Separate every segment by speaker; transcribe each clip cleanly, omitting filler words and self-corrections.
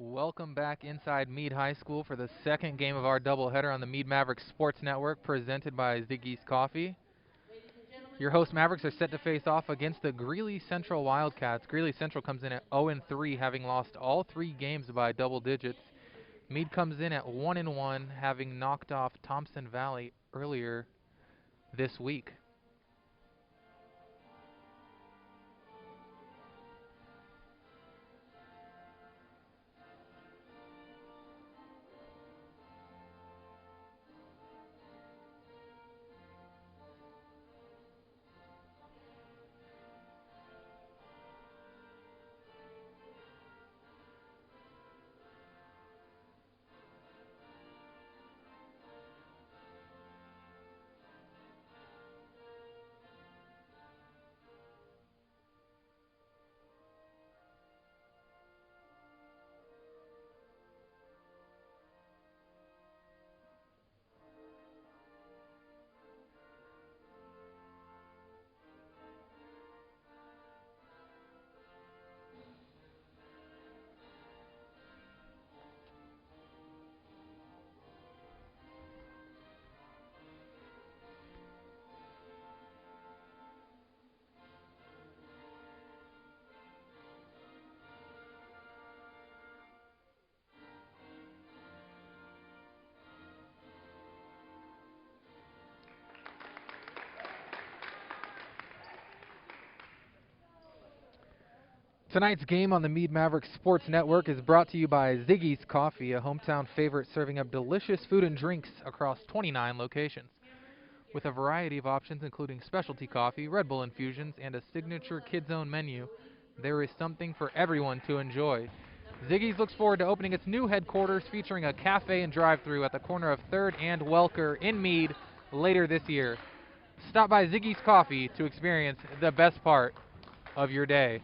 Speaker 1: Welcome back inside Mead High School for the second game of our doubleheader on the Mead Mavericks Sports Network, presented by Ziggy's Coffee. Your host Mavericks are set to face off against the Greeley Central Wildcats. Greeley Central comes in at 0-3, having lost all three games by double digits. Mead comes in at 1-1, having knocked off Thompson Valley earlier this week. Tonight's game on the Mead Mavericks Sports Network is brought to you by Ziggy's Coffee, a hometown favorite serving up delicious food and drinks across 29 locations. With a variety of options including specialty coffee, Red Bull infusions, and a signature kids-own menu, there is something for everyone to enjoy. Ziggy's looks forward to opening its new headquarters featuring a cafe and drive-thru at the corner of 3rd and Welker in Mead later this year. Stop by Ziggy's Coffee to experience the best part of your day.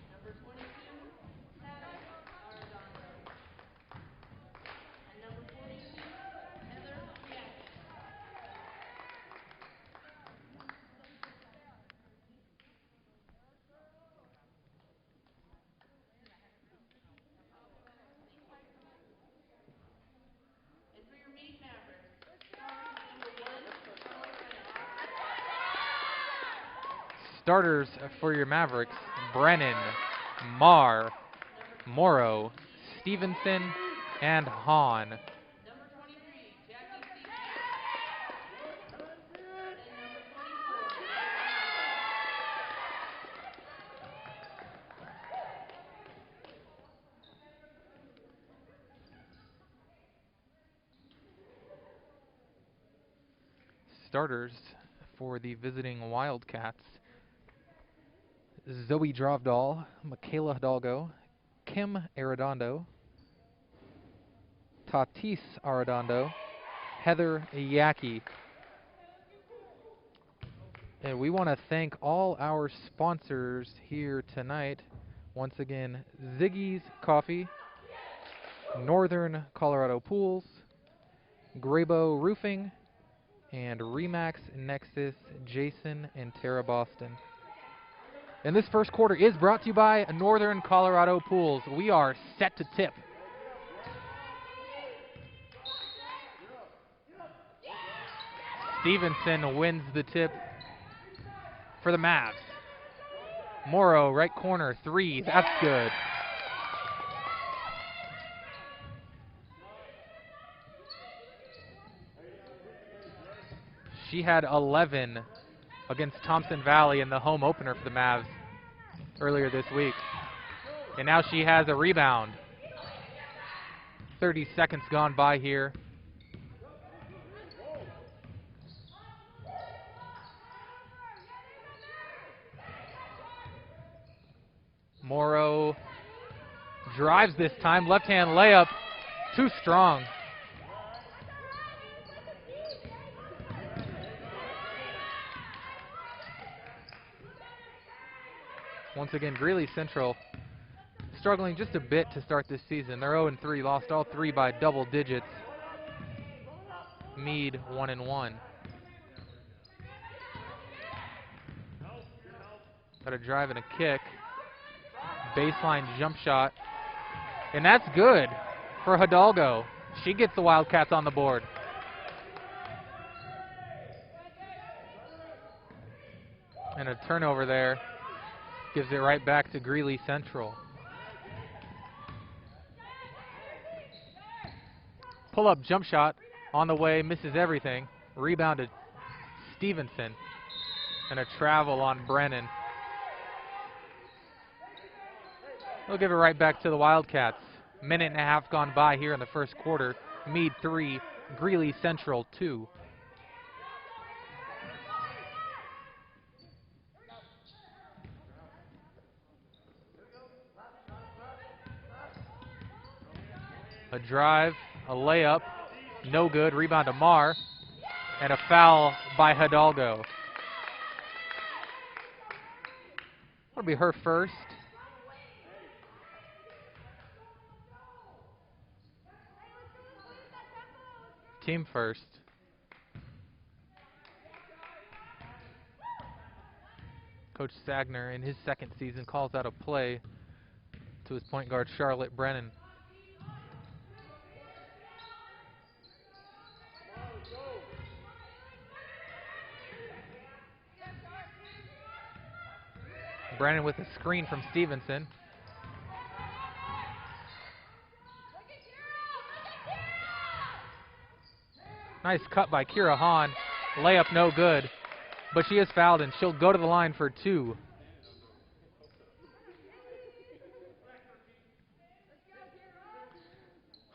Speaker 1: Starters for your Mavericks: Brennan, Marr, Morrow, Stevenson, and Hahn. Starters for the visiting Wildcats: Zoe Drovdahl, Michaela Hidalgo, Kim Arredondo, Tatis Arredondo, Heather Yaki. And we want to thank all our sponsors here tonight. Once again, Ziggy's Coffee, Northern Colorado Pools, Graybo Roofing, and Remax Nexus, Jason and Tara Boston. And this first quarter is brought to you by Northern Colorado Pools. We are set to tip. Stevenson wins the tip for the Mavs. Morrow, right corner, three. That's good. She had 11 against Thompson Valley in the home opener for the Mavs earlier this week. And now she has a rebound. 30 seconds gone by here. Morrow drives this time. Left-hand layup. Too strong. Once again, Greeley Central struggling just a bit to start this season. They're 0-3, lost all three by double digits. Mead 1-1. Got a drive and a kick. Baseline jump shot. And that's good. for Hidalgo. She gets the Wildcats on the board. And a turnover there. Gives it right back to Greeley Central. Pull-up jump shot on the way, misses everything. Rebound to Stevenson. And a travel on Brennan. They'll give it right back to the Wildcats. Minute and a half gone by here in the first quarter. Mead 3, Greeley Central 2. A drive, a layup, no good. Rebound to Marr, and a foul by Hidalgo. That'll be her first. Team first. Coach Sagner, in his second season, calls out a play to his point guard, Charlotte Brennan. Brennan with a screen from Stevenson. Nice cut by Kira Hahn. Layup no good. But she is fouled and she'll go to the line for 2.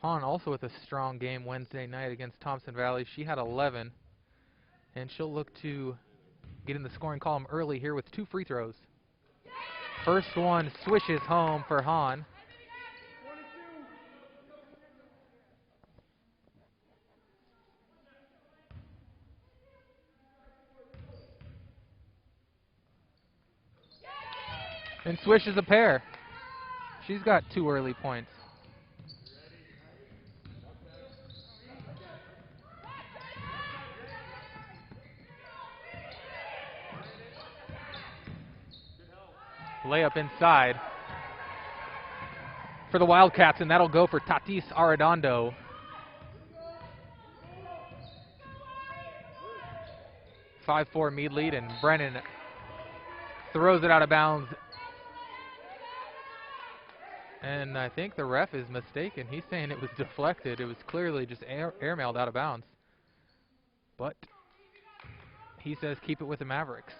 Speaker 1: Hahn also with a strong game Wednesday night against Thompson Valley. She had 11. And she'll look to get in the scoring column early here with 2 free throws. First one swishes home for Hahn. And swishes a pair. She's got 2 early points. Layup inside for the Wildcats, and that'll go for Tatis Arredondo. (5-4) Mead lead, and Brennan throws it out of bounds. And I think the ref is mistaken. He's saying it was deflected. It was clearly just airmailed out of bounds. But he says keep it with the Mavericks.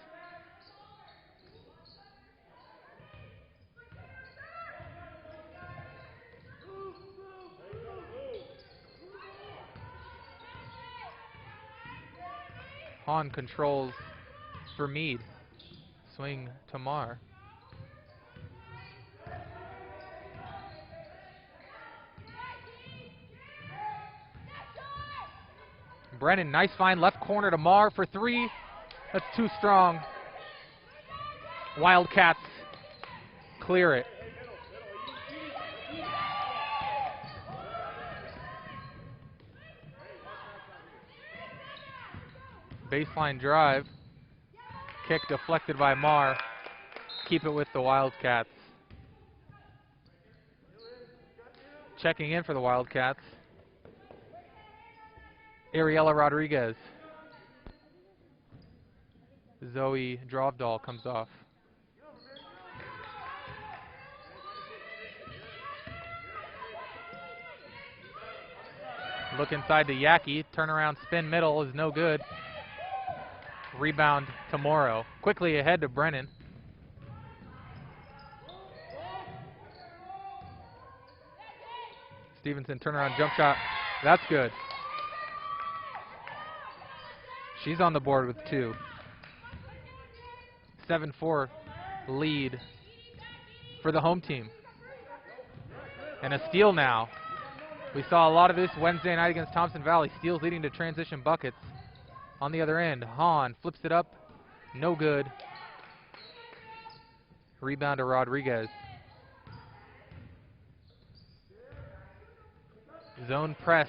Speaker 1: Hahn controls for Mead. Swing to Marr. Brennan, nice find, left corner to Marr for 3. That's too strong. Wildcats clear it. Baseline drive. Kick deflected by Marr. Keep it with the Wildcats. Checking in for the Wildcats, Ariella Rodriguez. Zoe Drovdahl comes off. Look inside to Yaki. Turnaround spin middle is no good. Rebound to Morrow. Quickly ahead to Brennan. Stevenson turnaround jump shot. That's good. She's on the board with 2. 7-4 lead for the home team. And a steal now. We saw a lot of this Wednesday night against Thompson Valley. Steals leading to transition buckets. On the other end, Hahn flips it up. No good. Rebound to Rodriguez. Zone press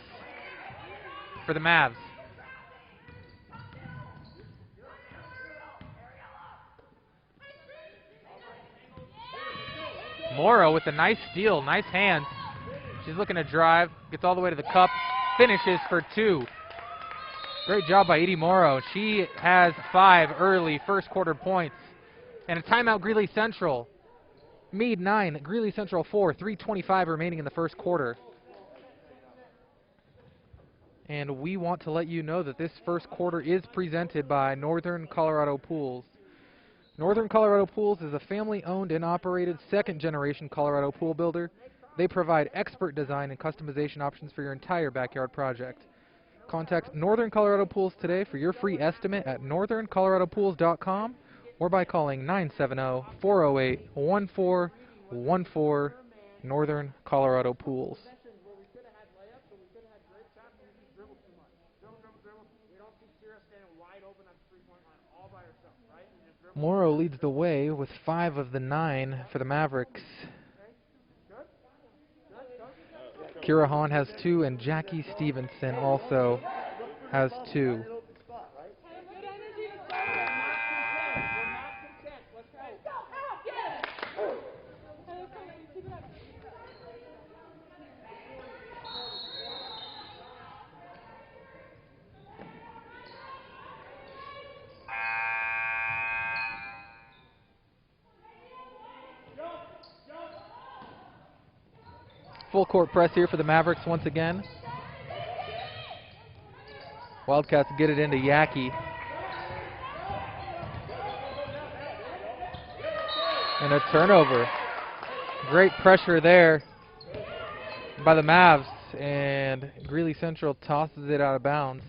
Speaker 1: for the Mavs. Morrow with a nice steal, nice hands. She's looking to drive, gets all the way to the cup, finishes for 2. Great job by Edie Morrow. She has 5 early first quarter points. And a timeout, Greeley Central. Mead 9, Greeley Central 4, 3:25 remaining in the first quarter. And we want to let you know that this first quarter is presented by Northern Colorado Pools. Northern Colorado Pools is a family-owned and operated second-generation Colorado pool builder. They provide expert design and customization options for your entire backyard project. Contact Northern Colorado Pools today for your free estimate at northerncoloradopools.com or by calling 970-408-1414, Northern Colorado Pools. Morrow leads the way with 5 of the 9 for the Mavericks. Kira Hahn has 2, and Jackie Stevenson also has 2. Full court press here for the Mavericks once again. Wildcats get it into Yaki. And a turnover. Great pressure there by the Mavs, and Greeley Central tosses it out of bounds.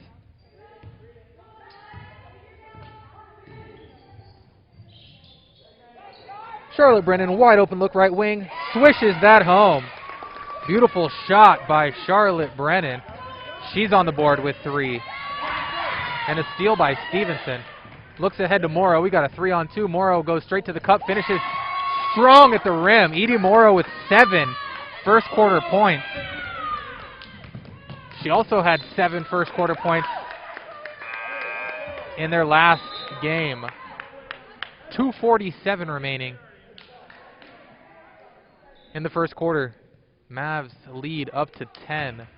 Speaker 1: Charlotte Brennan, wide open look right wing, swishes that home. Beautiful shot by Charlotte Brennan. She's on the board with 3. And a steal by Stevenson. Looks ahead to Morrow. We got a 3-on-2. Morrow goes straight to the cup, finishes strong at the rim. Edie Morrow with 7 first quarter points. She also had 7 first quarter points in their last game. 2:47 remaining in the first quarter. Mavs lead up to 10.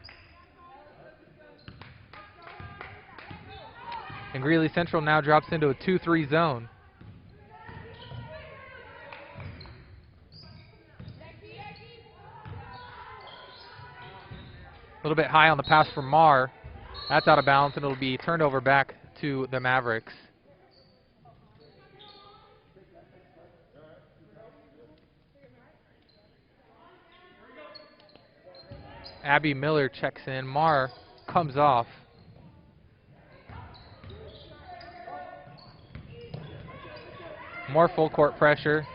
Speaker 1: And Greeley Central now drops into a 2-3 zone. A little bit high on the pass from Marr. That's out of bounds, and it'll be turned over back to the Mavericks. Abby Miller checks in. Marr comes off. More full court pressure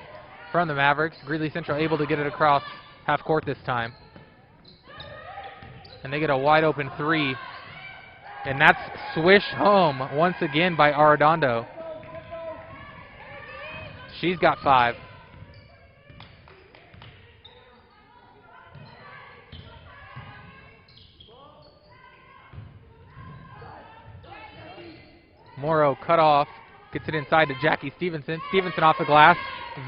Speaker 1: from the Mavericks. Greeley Central able to get it across half court this time. And they get a wide open 3. And that's swish home once again by Arredondo. She's got 5. Morrow cut off, gets it inside to Jackie Stevenson. Stevenson off the glass.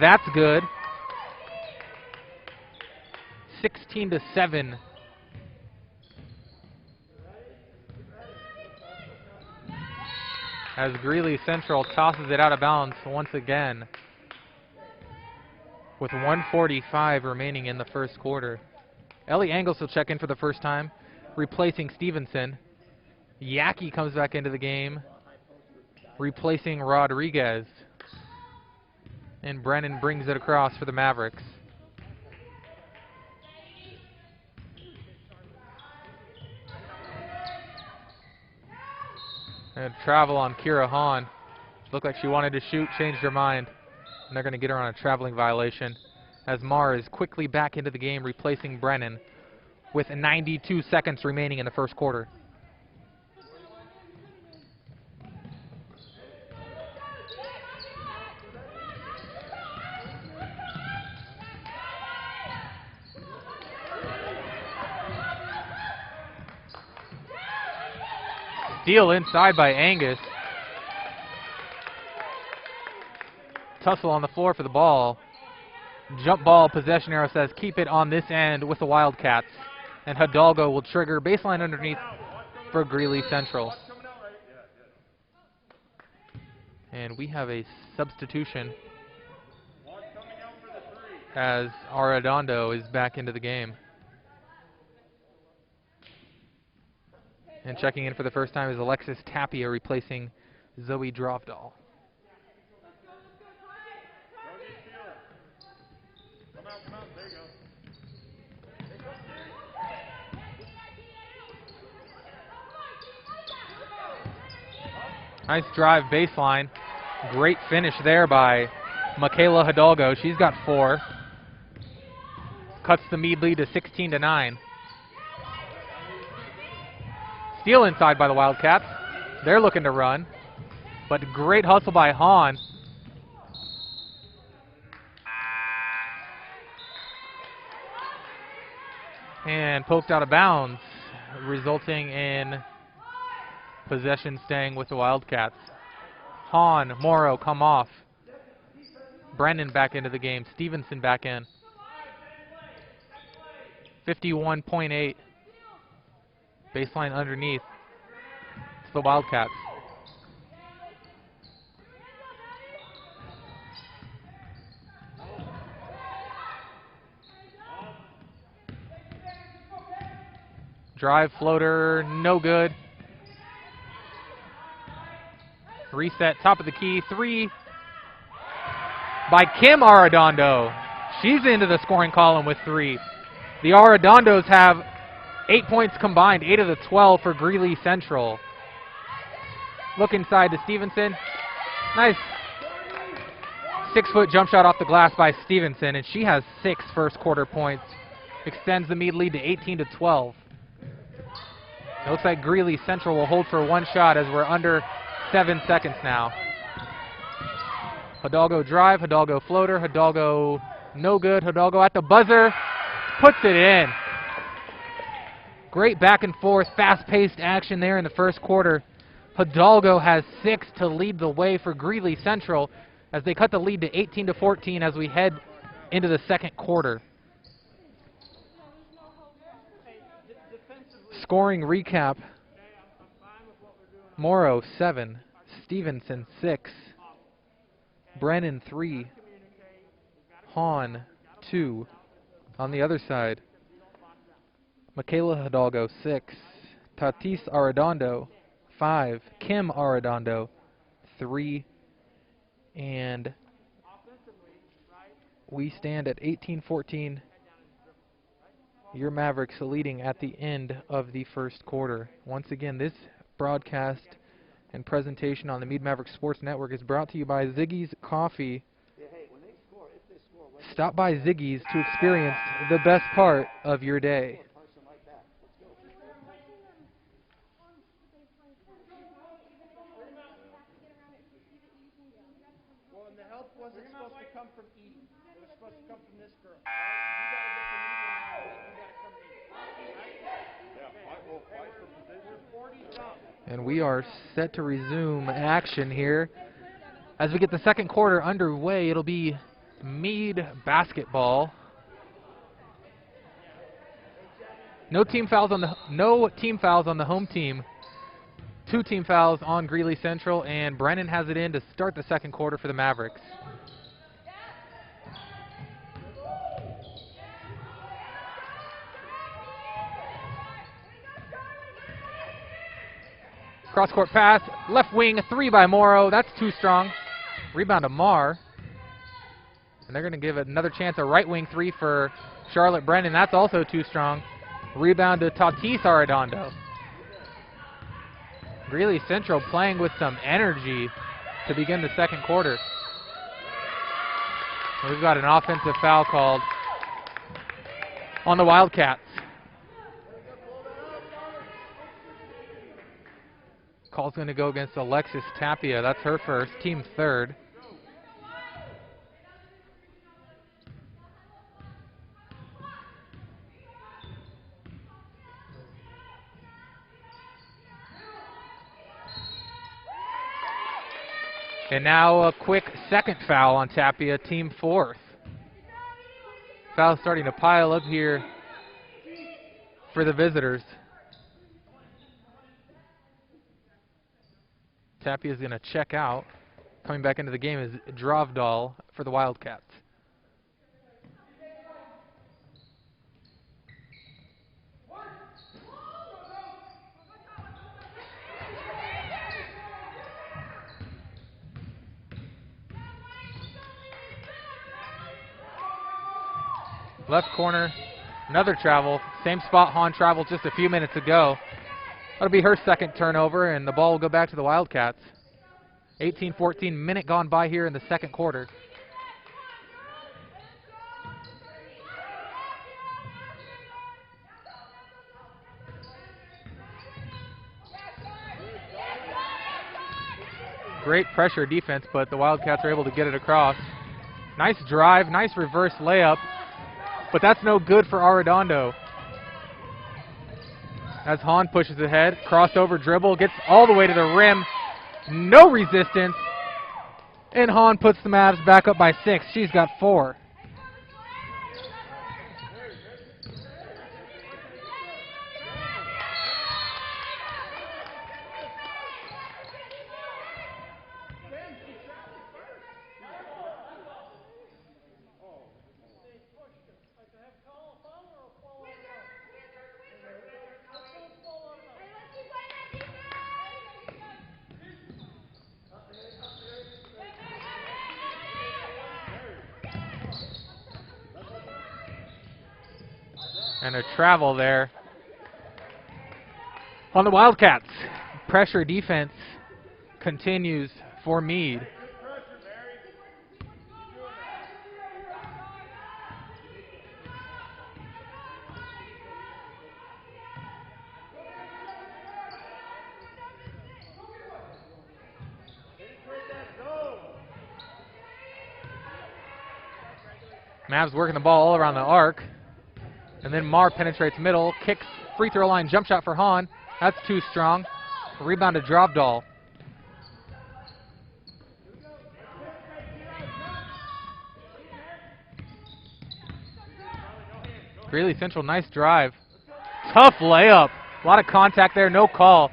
Speaker 1: That's good. 16-7. As Greeley Central tosses it out of bounds once again with 1:45 remaining in the first quarter. Ellie Angles will check in for the first time, replacing Stevenson. Yaki comes back into the game, replacing Rodriguez. And Brennan brings it across for the Mavericks. And travel on Kira Hahn. Looked like she wanted to shoot, changed her mind. And they're going to get her on a traveling violation. As Marr is quickly back into the game, replacing Brennan with 92 seconds remaining in the first quarter. Steal inside by Angus. Tussle on the floor for the ball. Jump ball, possession arrow says keep it on this end with the Wildcats. And Hidalgo will trigger baseline underneath for Greeley Central. And we have a substitution as Arredondo is back into the game. And checking in for the first time is Alexis Tapia replacing Zoe Drovdahl. Nice drive baseline. Great finish there by Michaela Hidalgo. She's got 4. Cuts the Mead lead to 16-9. Steal inside by the Wildcats. They're looking to run. But great hustle by Hahn. And poked out of bounds, resulting in possession staying with the Wildcats. Hahn, Morrow come off. Brennan back into the game. Stevenson back in. 51.8. Baseline underneath. It's the Wildcats. Drive floater, no good. Reset, top of the key, 3 by Kim Arredondo. She's into the scoring column with 3. The Arredondos have 8 points combined, 8 of the 12 for Greeley Central. Look inside to Stevenson. Nice 6-foot jump shot off the glass by Stevenson, and she has 6 first quarter points. Extends the Mead lead to 18-12. It looks like Greeley Central will hold for 1 shot as we're under 7 seconds now. Hidalgo drive, Hidalgo floater, Hidalgo no good, Hidalgo at the buzzer, puts it in. Great back and forth, fast-paced action there in the first quarter. Hidalgo has 6 to lead the way for Greeley Central as they cut the lead to 18-14 as we head into the second quarter. Scoring recap. Morrow 7, Stevenson 6, Brennan 3, Hahn 2. On the other side, Michaela Hidalgo 6, Tatis Arredondo 5, Kim Arredondo 3, and we stand at 18-14. Your Mavericks leading at the end of the first quarter. Once again, this broadcast and presentation on the Mead Mavericks Sports Network is brought to you by Ziggy's Coffee. Stop by Ziggy's to experience the best part of your day.
Speaker 2: Well, and the help wasn't supposed to come from eating. It was supposed to come from this girl.
Speaker 1: And we are set to resume action here. As we get the second quarter underway, it'll be Mead basketball. No team fouls on the home team. 2 team fouls on Greeley Central, and Brennan has it in to start the second quarter for the Mavericks. Cross-court pass, left wing, 3 by Morrow. That's too strong. Rebound to Marr. And they're going to give it another chance, a right wing 3 for Charlotte Brennan. That's also too strong. Rebound to Tatis Arredondo. Greeley Central playing with some energy to begin the second quarter. We've got an offensive foul called on the Wildcats. Call's going to go against Alexis Tapia. That's her first, team third. And now a quick second foul on Tapia, team fourth. Foul starting to pile up here for the visitors. Tapia is going to check out. Coming back into the game is Dravdal for the Wildcats. Left corner, another travel. Same spot Han traveled just a few minutes ago. That'll be her second turnover, and the ball will go back to the Wildcats. 18-14, minute gone by here in the second quarter. Great pressure defense, but the Wildcats are able to get it across. Nice drive, nice reverse layup, but that's no good for Arredondo. As Han pushes ahead, crossover dribble, gets all the way to the rim. No resistance. And Han puts the Mavs back up by 6. She's got 4. And a travel there on the Wildcats. Pressure defense continues for Mead. Mavs working the ball all around the arc. And then Marr penetrates middle, kicks, free throw line, jump shot for Han. That's too strong. Rebound to Dravdal. Greeley Central, nice drive. Tough layup. A lot of contact there, no call.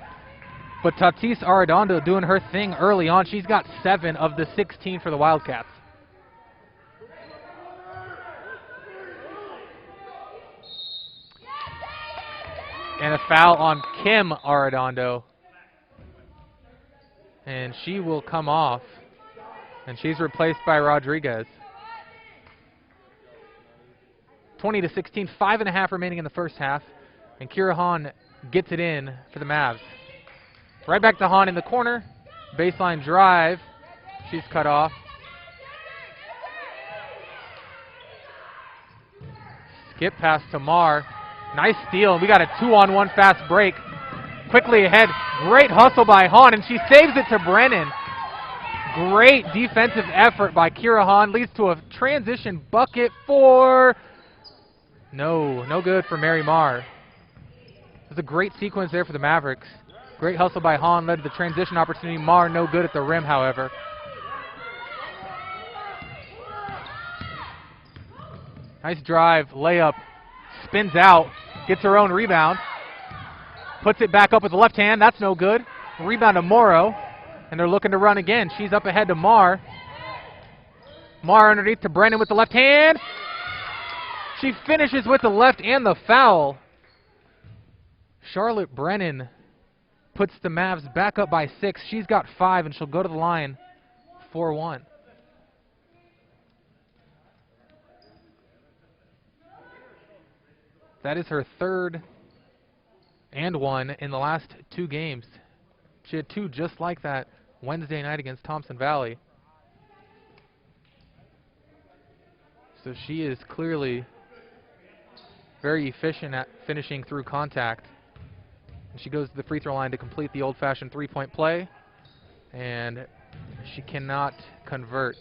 Speaker 1: But Tatis Arredondo doing her thing early on. She's got 7 of the 16 for the Wildcats. And a foul on Kim Arredondo. And she will come off. And she's replaced by Rodriguez. 20-16, 5.5 remaining in the first half. And Kira Han gets it in for the Mavs. Right back to Han in the corner. Baseline drive. She's cut off. Skip pass to Marr. Nice steal. We got a 2-on-1 fast break. Quickly ahead. Great hustle by Han, and she saves it to Brennan. Great defensive effort by Kira Han. Leads to a transition bucket for... No good for Mary Marr. It was a great sequence there for the Mavericks. Great hustle by Han led to the transition opportunity. Marr no good at the rim, however. Nice drive, layup. Spins out, gets her own rebound, puts it back up with the left hand. That's no good. Rebound to Morrow, and they're looking to run again. She's up ahead to Marr. Marr underneath to Brennan with the left hand. She finishes with the left and the foul. Charlotte Brennan puts the Mavs back up by 6. She's got 5, and she'll go to the line 4-1. That is her 3rd and 1 in the last 2 games. She had 2 just like that Wednesday night against Thompson Valley. So she is clearly very efficient at finishing through contact. And she goes to the free throw line to complete the old-fashioned 3-point play. And she cannot convert.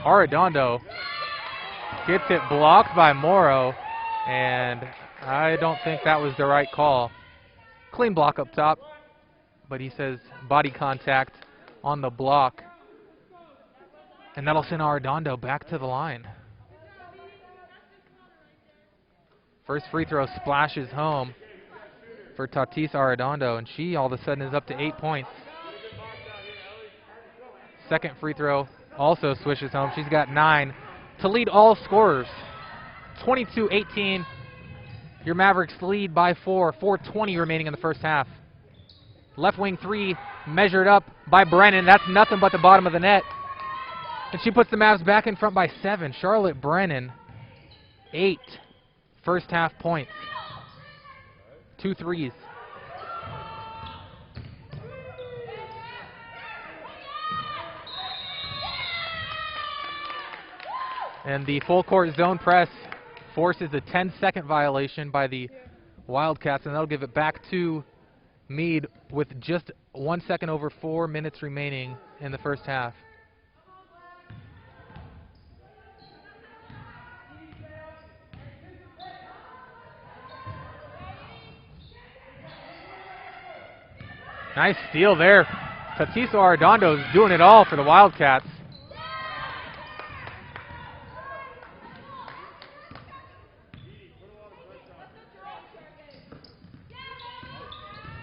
Speaker 1: Arredondo gets it blocked by Morrow, and I don't think that was the right call. Clean block up top, but he says body contact on the block. And that'll send Arredondo back to the line. First free throw splashes home for Tatis Arredondo, and she all of a sudden is up to 8 points. Second free throw also swishes home. She's got 9 to lead all scorers. 22-18. Your Mavericks lead by 4. 4:20 remaining in the first half. Left wing 3 measured up by Brennan. That's nothing but the bottom of the net. And she puts the Mavs back in front by 7. Charlotte Brennan, 8 first half points. 2 threes. And the full court zone press forces a 10-second violation by the Wildcats, and that'll give it back to Mead with just 1 second over 4 minutes remaining in the first half. Nice steal there. Tatis Arredondo is doing it all for the Wildcats.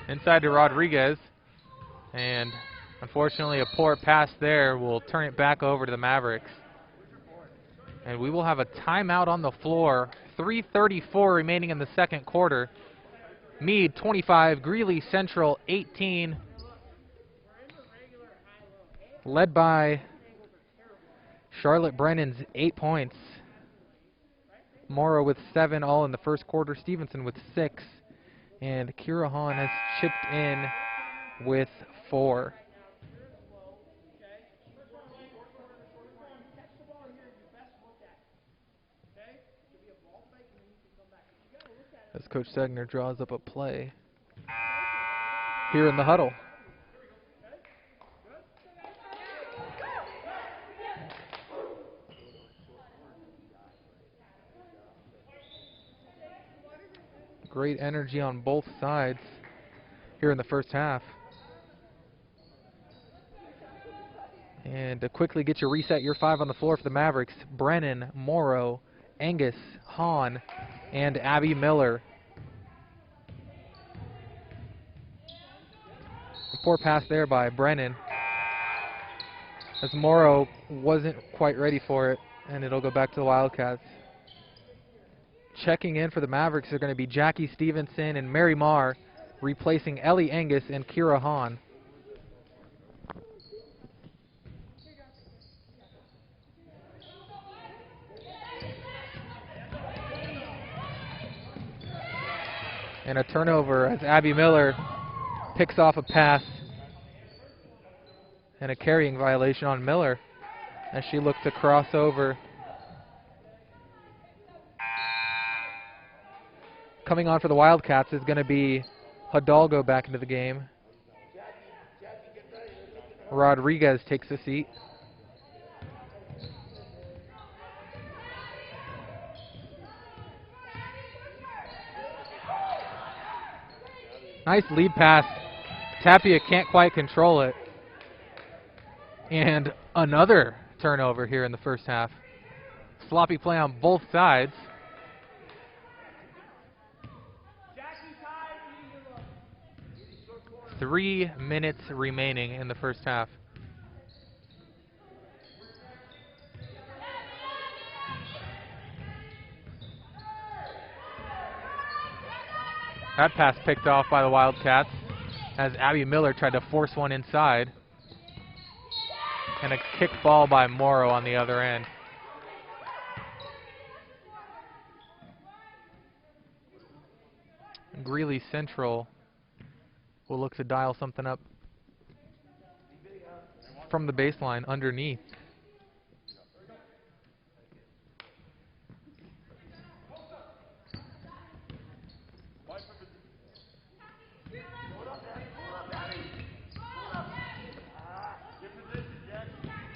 Speaker 1: Inside to Rodriguez, and unfortunately a poor pass there will turn it back over to the Mavericks. And we will have a timeout on the floor. 3:34 remaining in the second quarter. Mead 25, Greeley Central 18. Led by Charlotte Brennan's 8 points. Morrow with 7 all in the first quarter. Stevenson with 6. And Kira Hahn has chipped in with 4. As Coach Segner draws up a play here in the huddle. Great energy on both sides here in the first half. And to quickly get you reset, your 5 on the floor for the Mavericks: Brennan, Morrow, Angus, Hahn, and Abby Miller. A poor pass there by Brennan, as Morrow wasn't quite ready for it, and it'll go back to the Wildcats. Checking in for the Mavericks are going to be Jackie Stevenson and Mary Marr, replacing Ellie Angus and Kira Hahn. And a turnover as Abby Miller picks off a pass, and a carrying violation on Miller as she looked to cross over. Coming on for the Wildcats is going to be Hidalgo back into the game. Rodriguez takes a seat. Nice lead pass. Tapia can't quite control it. And another turnover here in the first half. Sloppy play on both sides. Three minutes remaining in the first half. That pass picked off by the Wildcats as Abby Miller tried to force one inside. And a kick ball by Morrow on the other end. Greeley Central will look to dial something up from the baseline underneath.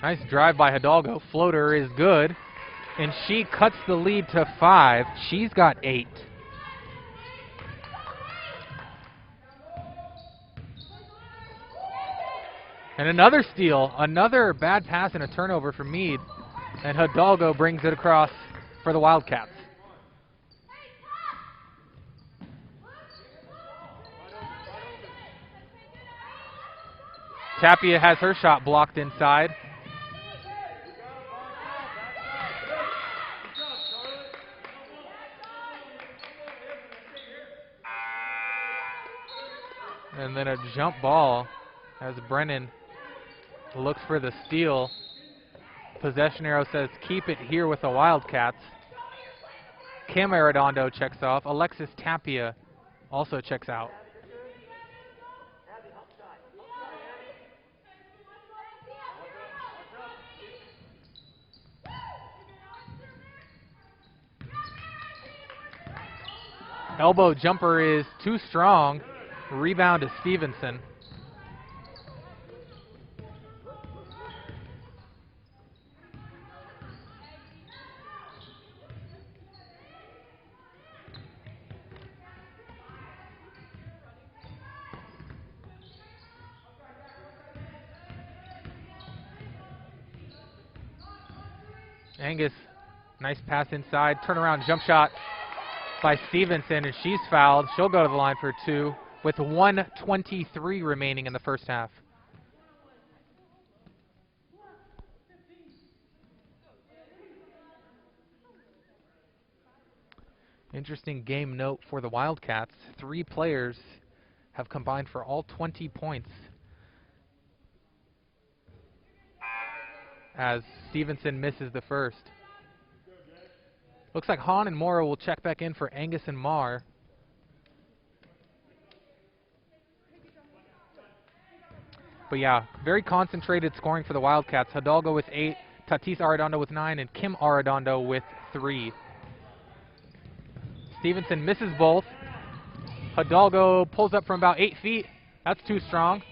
Speaker 1: Nice drive by Hidalgo. Floater is good, and she cuts the lead to 5. She's got 8. And another steal, another bad pass and a turnover for Mead. And Hidalgo brings it across for the Wildcats. Tapia has her shot blocked inside. And then a jump ball as Brennan looks for the steal. Possession arrow says keep it here with the Wildcats. Kim Arredondo checks off. Alexis Tapia also checks out. Elbow jumper is too strong. Rebound to Stevenson. Angus, nice pass inside. Turnaround jump shot by Stevenson, and she's fouled. She'll go to the line for 2 with 1:23 remaining in the first half. Interesting game note for the Wildcats. 3 players have combined for all 20 points, as Stevenson misses the first. Looks like Hahn and Morrow will check back in for Angus and Marr. But yeah, very concentrated scoring for the Wildcats. Hidalgo with 8, Tatis Arredondo with 9, and Kim Arredondo with 3. Stevenson misses both. Hidalgo pulls up from about 8 feet. That's too strong.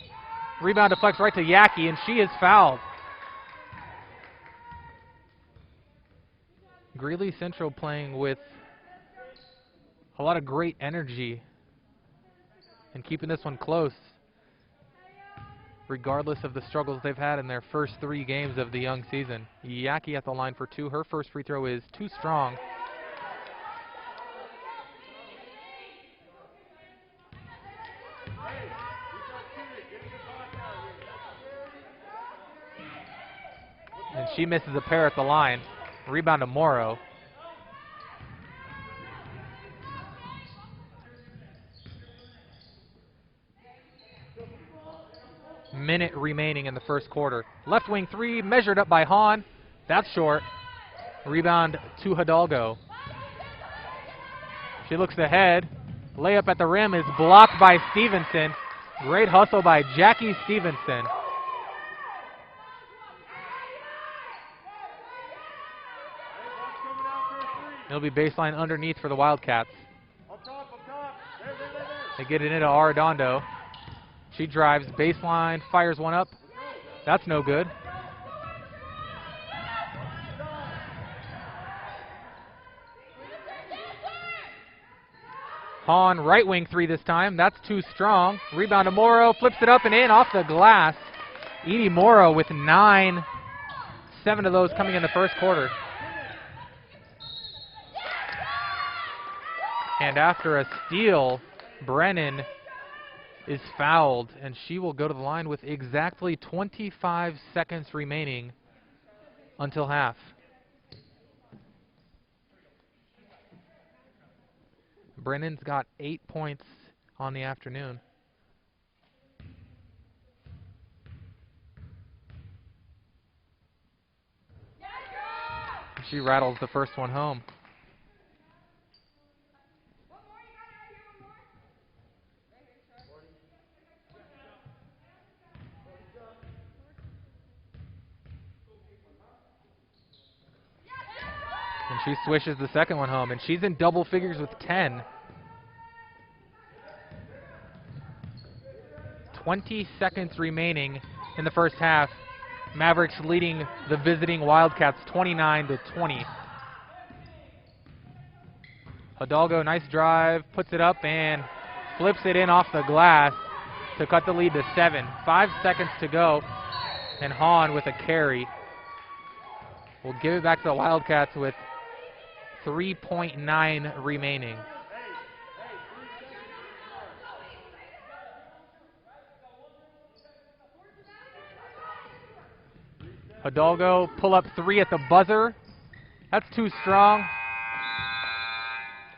Speaker 1: Rebound deflects right to Yaki, and she is fouled. Greeley Central playing with a lot of great energy and keeping this one close, regardless of the struggles they've had in their first 3 games of the young season. Yaki at the line for 2. Her first free throw is too strong. And she misses a pair at the line. Rebound to Morrow. Minute remaining in the first quarter. Left wing 3 measured up by Hahn. That's short. Rebound to Hidalgo. She looks ahead. Layup at the rim is blocked by Stevenson. Great hustle by Jackie Stevenson. It'll be baseline underneath for the Wildcats. They get it into Arredondo. She drives baseline, fires one up. That's no good. Hahn, right wing 3 this time. That's too strong. Rebound to Morrow, flips it up and in off the glass. Edie Morrow with 9. 7 of those coming in the first quarter. And after a steal, Brennan is fouled, and she will go to the line with exactly 25 seconds remaining until half. Brennan's got 8 points on the afternoon. She rattles the first one home. And she swishes the second one home, and she's in double figures with 10. 20 seconds remaining in the first half. Mavericks leading the visiting Wildcats 29-20. Hidalgo, nice drive, puts it up and flips it in off the glass to cut the lead to 7. 5 seconds to go. And Hahn with a carry. We'll give it back to the Wildcats with 3.9 remaining. Hidalgo, pull up 3 at the buzzer. That's too strong.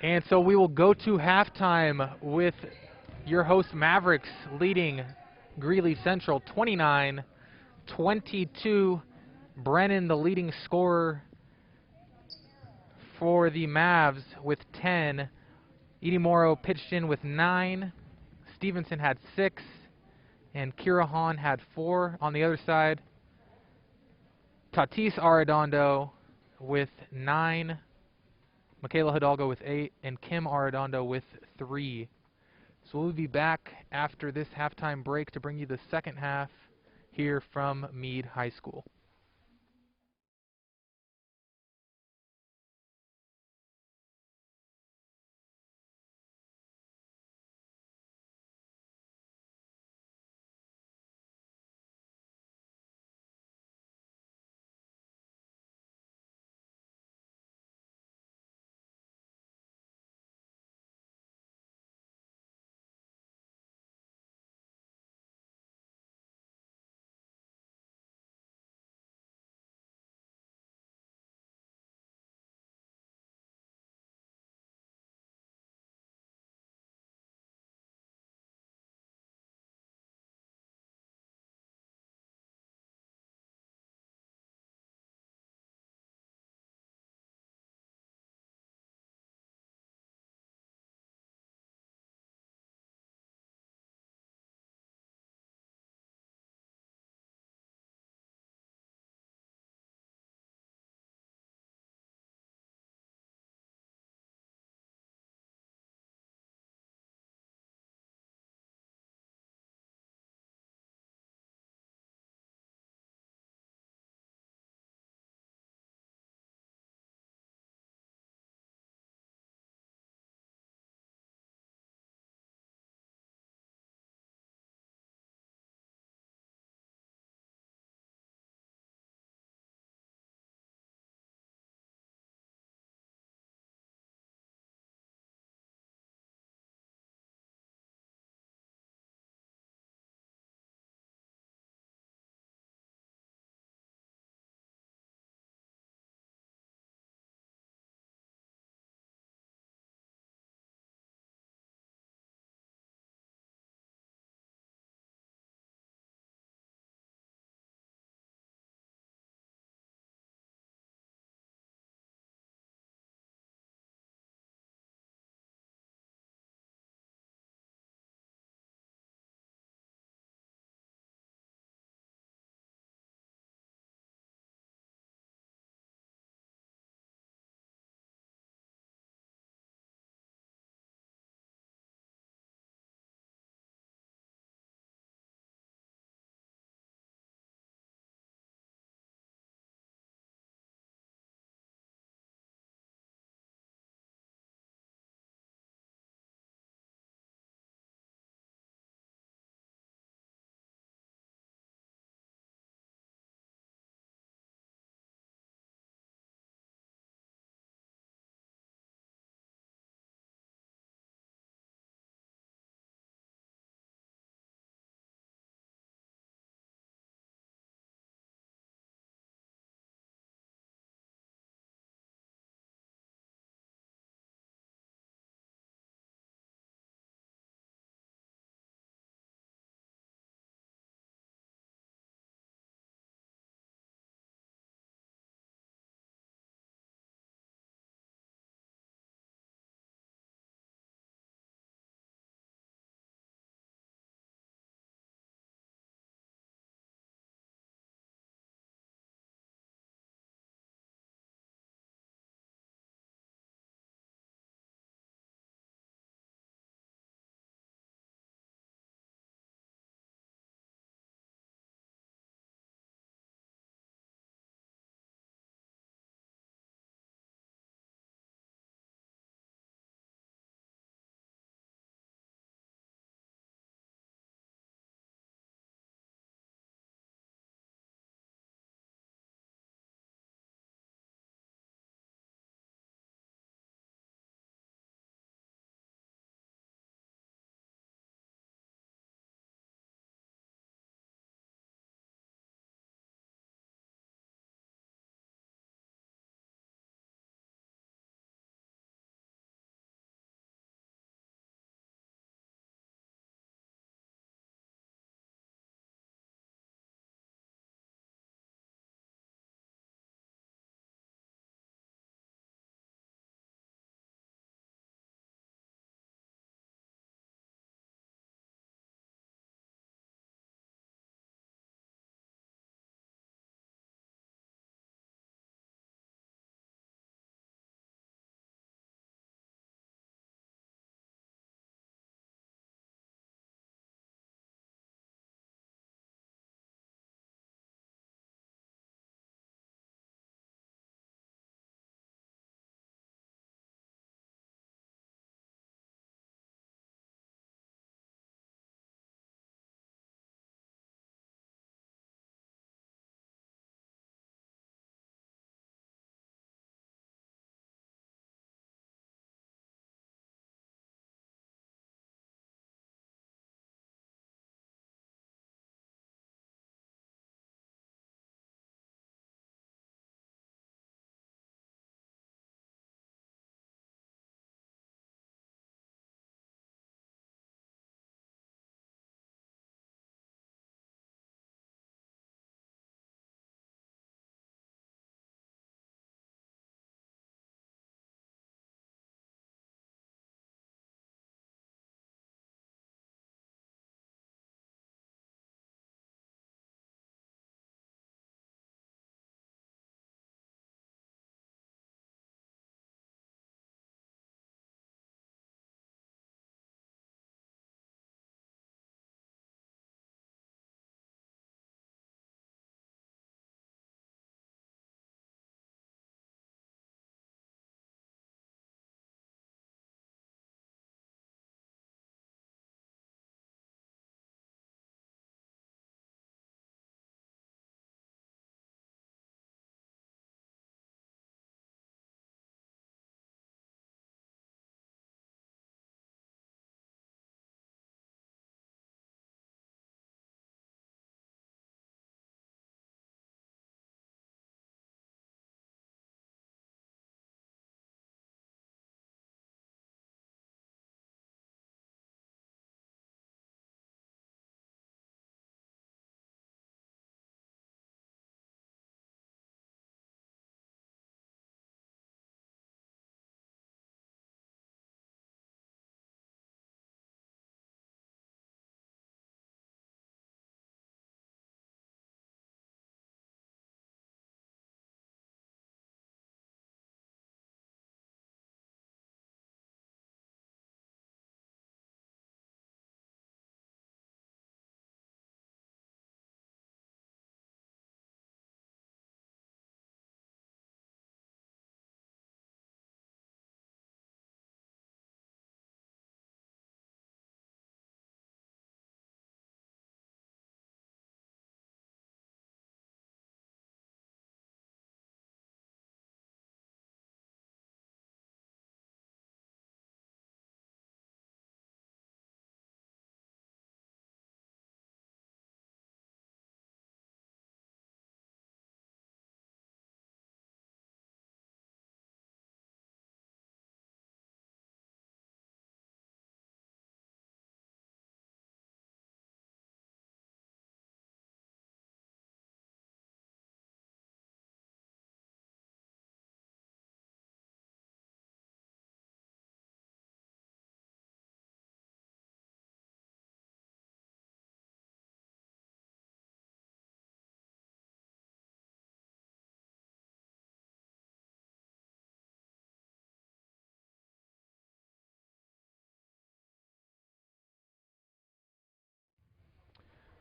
Speaker 1: And so we will go to halftime with your host Mavericks leading Greeley Central 29-22. Brennan, the leading scorer for the Mavs with 10. Edie Morrow pitched in with 9. Stevenson had 6. And Kira Hahn had 4 on the other side. Tatis Arredondo with 9. Michaela Hidalgo with 8. And Kim Arredondo with 3. So we'll be back after this halftime break to bring you the second half here from Mead High School.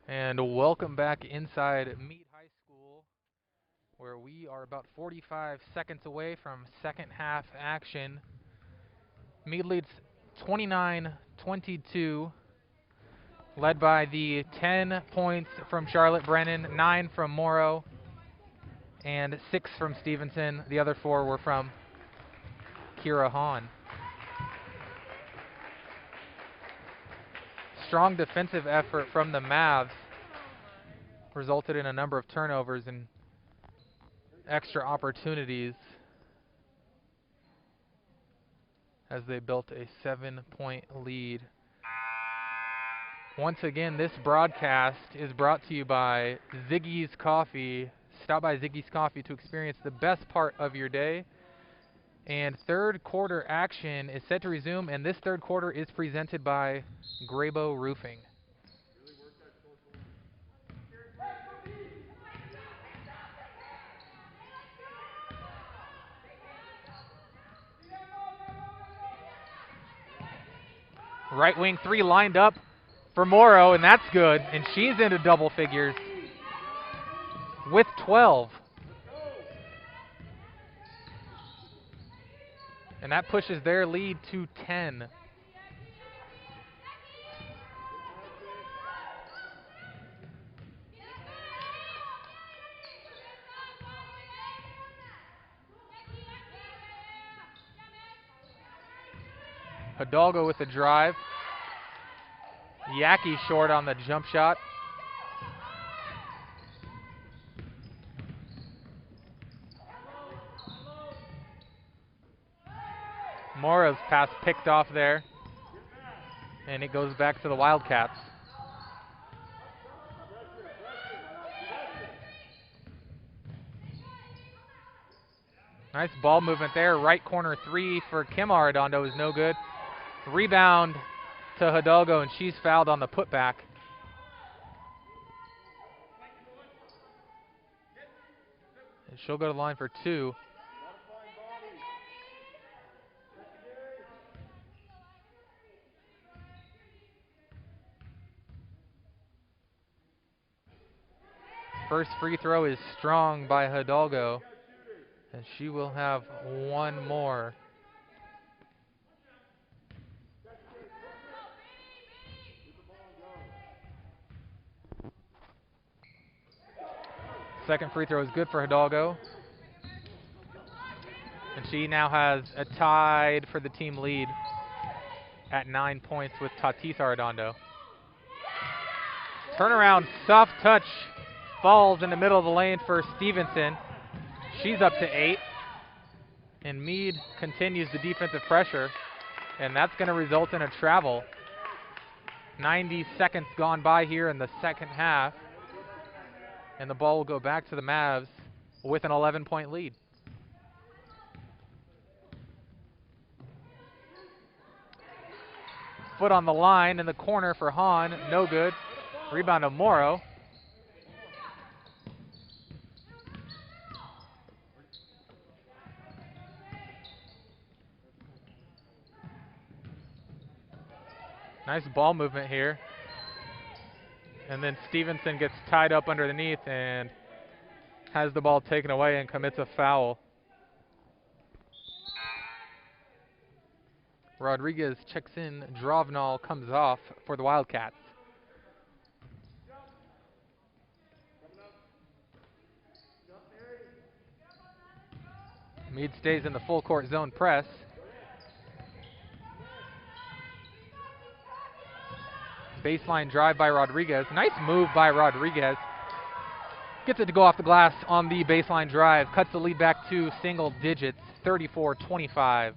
Speaker 1: And welcome back inside Mead High School, where we are about 45 seconds away from second half action. Mead leads 29-22, led by the 10 points from Charlotte Brennan, 9 from Morrow, and 6 from Stevenson. The other 4 were from Kira Hahn. Strong defensive effort from the Mavs resulted in a number of turnovers and extra opportunities as they built a 7-point lead. Once again, this broadcast is brought to you by Ziggy's Coffee. Stop by Ziggy's Coffee to experience the best part of your day. And third quarter action is set to resume, and this third quarter is presented by Grabo Roofing. Right wing 3 lined up for Morrow, and that's good. And she's into double figures with 12. And that pushes their lead to 10. Hidalgo with the drive. Yaki short on the jump shot. Mora's pass picked off there, and it goes back to the Wildcats. Nice ball movement there. Right corner 3 for Kim Arredondo is no good. Rebound to Hidalgo, and she's fouled on the putback. And she'll go to the line for 2. First free throw is strong by Hidalgo, and she will have 1 more. Second free throw is good for Hidalgo. And she now has a tied for the team lead at 9 points with Tatis Arredondo. Turnaround, soft touch, falls in the middle of the lane for Stevenson. She's up to 8. And Mead continues the defensive pressure, and that's going to result in a travel. 90 seconds gone by here in the second half, and the ball will go back to the Mavs with an 11-point lead. Foot on the line in the corner for Hahn, no good. Rebound to Morrow. Nice ball movement here. And then Stevenson gets tied up underneath and has the ball taken away and commits a foul. Rodriguez checks in. Drovnall comes off for the Wildcats. Mead stays in the full court zone press. Baseline drive by Rodriguez. Nice move by Rodriguez. Gets it to go off the glass on the baseline drive. Cuts the lead back to single digits, 34-25.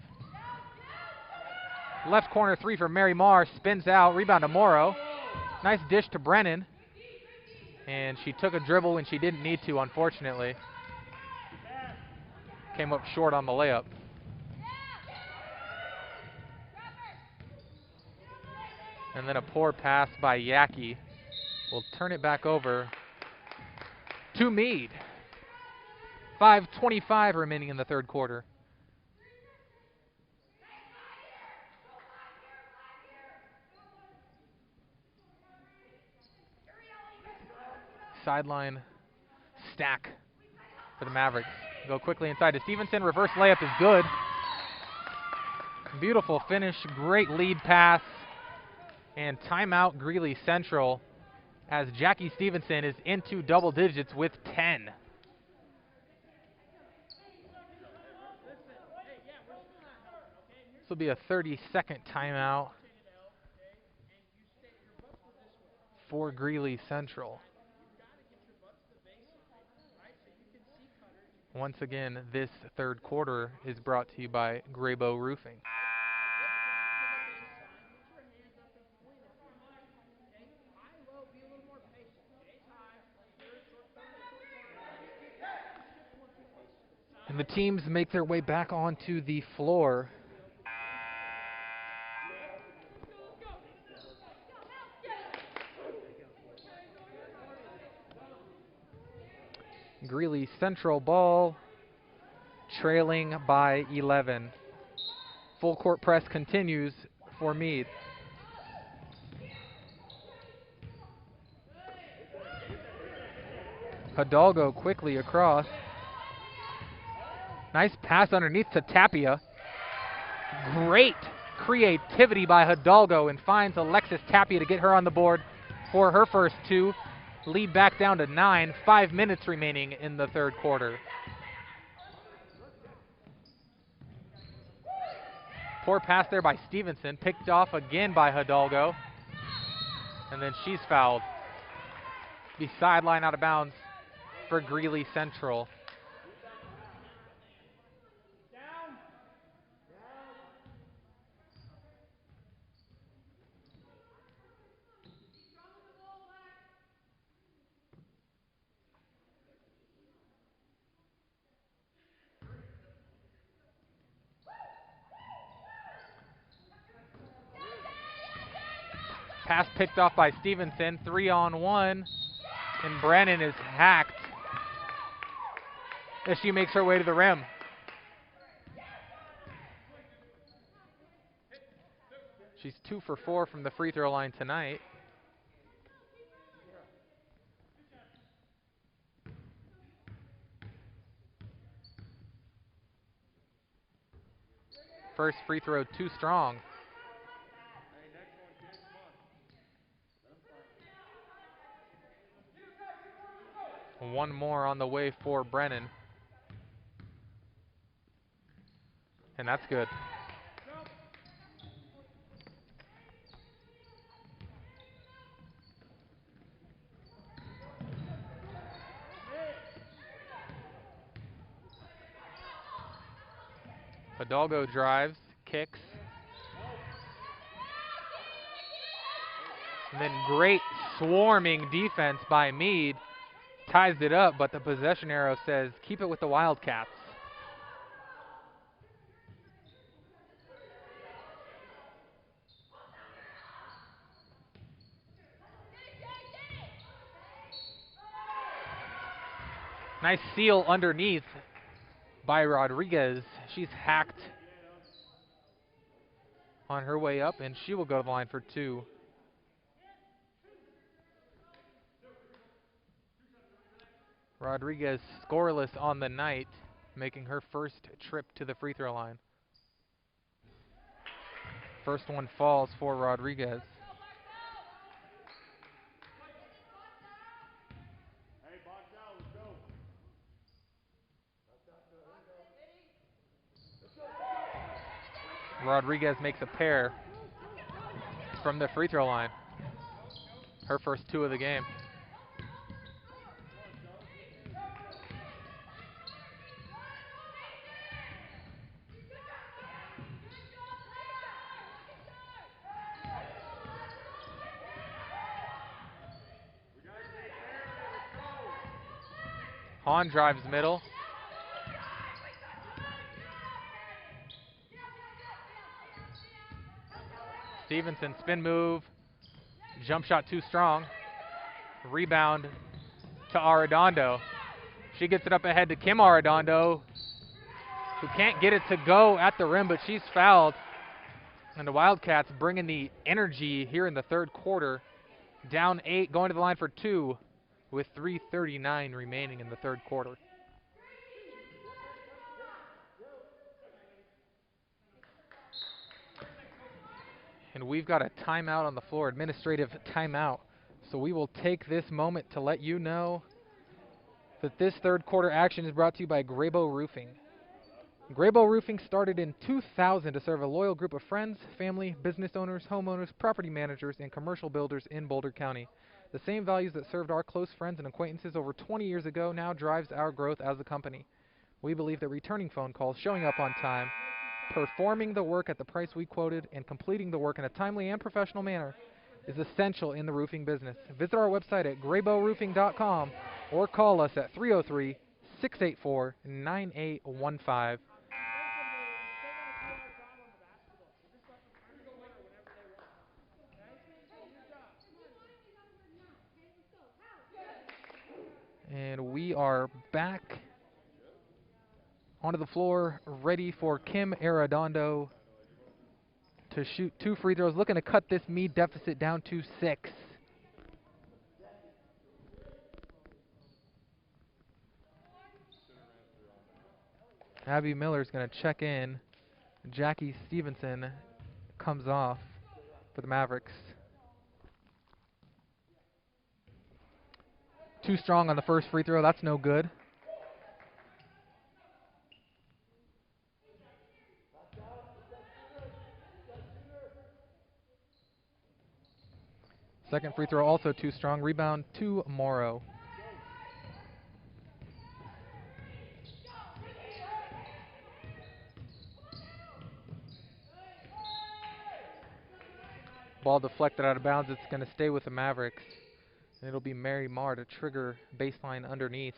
Speaker 1: Left corner 3 for Mary Marr. Spins out. Rebound to Morrow. Nice dish to Brennan. And she took a dribble when she didn't need to, unfortunately. Came up short on the layup. And then a poor pass by Yaki. We'll turn it back over to Mead. 5:25 remaining in the third quarter. sideline stack for the Mavericks. Go quickly inside to Stevenson. Reverse layup is good. Beautiful finish. Great lead pass. And timeout Greeley Central as Jackie Stevenson is into double digits with 10. This will be a 30-second timeout for Greeley Central. Once again, this third quarter is brought to you by Graybo Roofing. And the teams make their way back onto the floor. Greeley Central ball, trailing by 11. Full court press continues for Mead. Hidalgo quickly across. Nice pass underneath to Tapia. Great creativity by Hidalgo and finds Alexis Tapia to get her on the board for her first two. Lead back down to 9. 5 minutes remaining in the third quarter. Poor pass there by Stevenson. Picked off again by Hidalgo. And then she's fouled. Be sideline out of bounds for Greeley Central. Pass picked off by Stevenson, 3-on-1, and Brennan is hacked as she makes her way to the rim. She's 2 for 4 from the free throw line tonight. First free throw too strong. One more on the way for Brennan. And that's good. Hidalgo drives, kicks. And then great swarming defense by Mead. Ties it up, but the possession arrow says keep it with the Wildcats. Nice seal underneath by Rodriguez. She's hacked on her way up, and she will go to the line for 2. Rodriguez scoreless on the night, making her first trip to the free throw line. First one falls for Rodriguez. Rodriguez makes a pair from the free throw line. Her first 2 of the game. Hahn drives middle. Stevenson spin move. Jump shot too strong. Rebound to Arredondo. She gets it up ahead to Kim Arredondo, who can't get it to go at the rim, but she's fouled. And the Wildcats bringing the energy here in the third quarter. Down 8, going to the line for 2. with 3:39 remaining in the third quarter. And we've got a timeout on the floor, administrative timeout. So we will take this moment to let you know that this third quarter action is brought to you by Graybo Roofing. Graybo Roofing started in 2000 to serve a loyal group of friends, family, business owners, homeowners, property managers, and commercial builders in Boulder County. The same values that served our close friends and acquaintances over 20 years ago now drives our growth as a company. We believe that returning phone calls, showing up on time, performing the work at the price we quoted, and completing the work in a timely and professional manner is essential in the roofing business. Visit our website at graybow.roofing.com or call us at 303-684-9815. And we are back onto the floor, ready for Kim Arredondo to shoot 2 free throws, looking to cut this Mead deficit down to 6. Abby Miller's going to check in. Jackie Stevenson comes off for the Mavericks. Too strong on the first free throw. That's no good. Second free throw also too strong. Rebound to Morrow. Ball deflected out of bounds. It's going to stay with the Mavericks. And it'll be Mary Marr to trigger baseline underneath.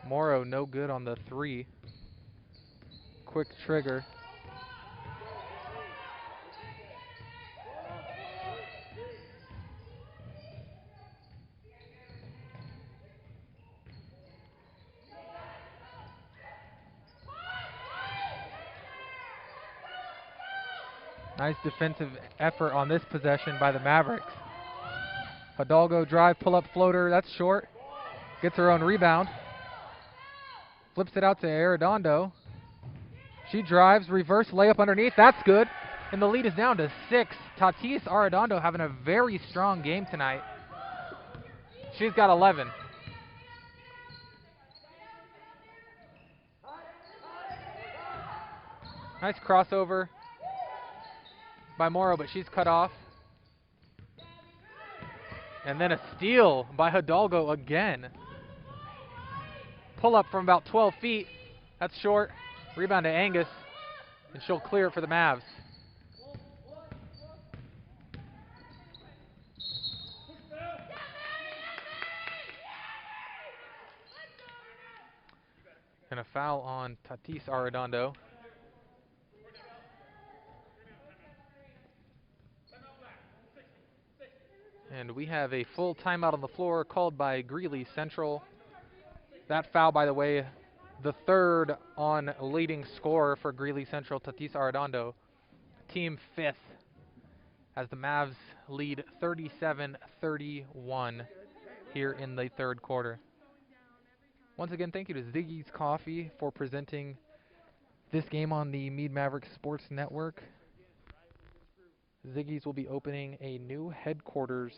Speaker 1: Morrow no good on the 3. Quick trigger. Nice defensive effort on this possession by the Mavericks. Hidalgo drive, pull-up floater. That's short. Gets her own rebound. Flips it out to Arredondo. She drives, reverse layup underneath. That's good. And the lead is down to 6. Tatis Arredondo having a very strong game tonight. She's got 11. Nice crossover by Morrow, but she's cut off. And then a steal by Hidalgo again. Pull up from about 12 feet. That's short. Rebound to Angus. And she'll clear it for the Mavs. And a foul on Tatis Arredondo. And we have a full timeout on the floor called by Greeley Central. That foul, by the way, the third on leading scorer for Greeley Central, Tatis Arredondo. Team 5th as the Mavs lead 37-31 here in the third quarter. Once again, thank you to Ziggy's Coffee for presenting this game on the Mead Mavericks Sports Network. Ziggy's will be opening a new headquarters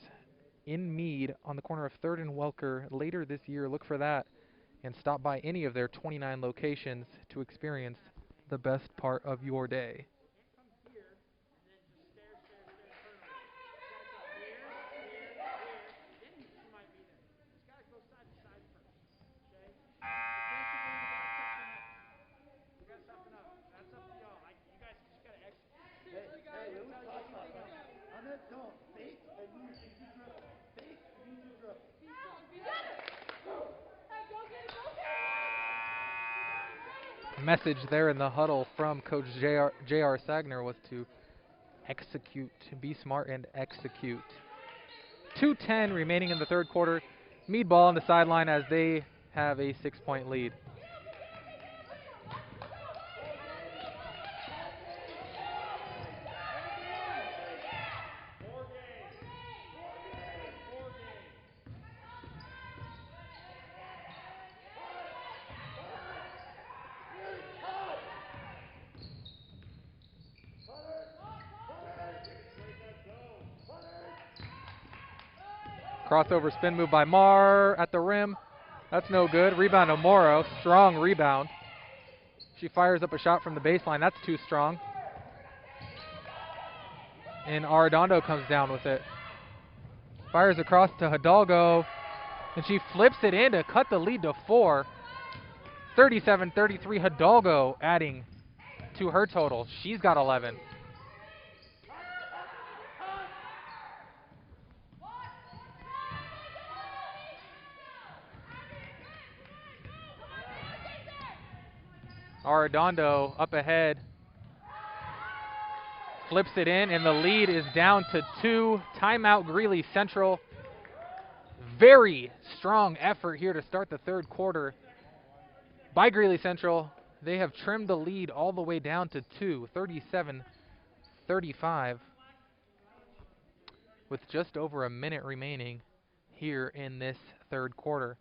Speaker 1: in Mead on the corner of 3rd and Welker later this year. Look for that and stop by any of their 29 locations to experience the best part of your day. Message there in the huddle from Coach J.R. Sagner was to execute, be smart and execute. 2:10 remaining in the third quarter. Mead ball on the sideline as they have a 6-point lead. Crossover spin move by Mar at the rim. That's no good. Rebound to Morrow. Strong rebound. She fires up a shot from the baseline. That's too strong. And Arredondo comes down with it. Fires across to Hidalgo. And she flips it in to cut the lead to 4. 37-33, Hidalgo adding to her total. She's got 11. Arredondo up ahead. Flips it in, and the lead is down to 2. Timeout, Greeley Central. Very strong effort here to start the third quarter by Greeley Central. They have trimmed the lead all the way down to 2, 37-35, with just over a minute remaining here in this third quarter.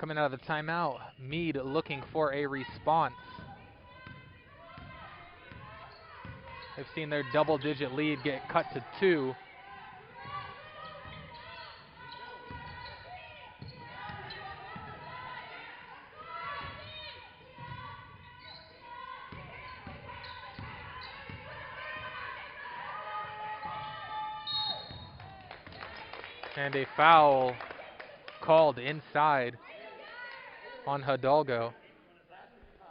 Speaker 1: Coming out of the timeout, Mead looking for a response. They've seen their double-digit lead get cut to 2. And a foul called inside on Hidalgo.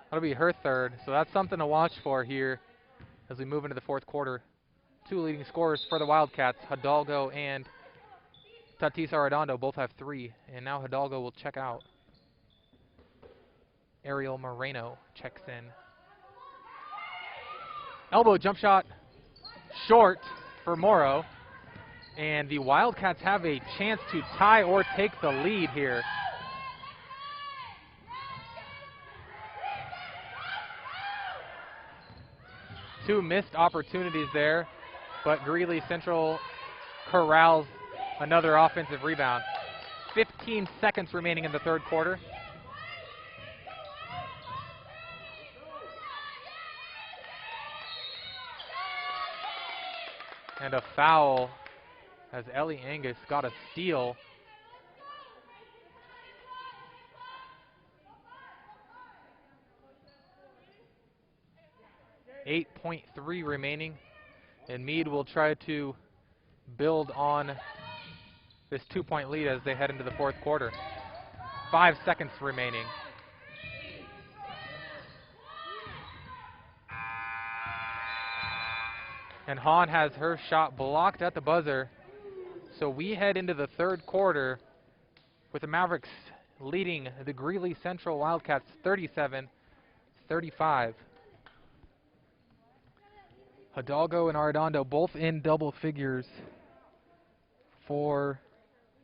Speaker 1: That'll be her third, so that's something to watch for here as we move into the fourth quarter. 2 leading scorers for the Wildcats, Hidalgo and Tatis Arredondo both have 3, and now Hidalgo will check out. Ariel Moreno checks in. Elbow jump shot, short for Morrow, and the Wildcats have a chance to tie or take the lead here. Two missed opportunities there, but Greeley Central corrals another offensive rebound. 15 seconds remaining in the third quarter. And a foul as Ellie Angus got a steal. .3 remaining, and Mead will try to build on this 2-point lead as they head into the fourth quarter. 5 seconds remaining. And Hahn has her shot blocked at the buzzer. So we head into the third quarter with the Mavericks leading the Greeley Central Wildcats 37-35. Hidalgo and Arredondo both in double figures for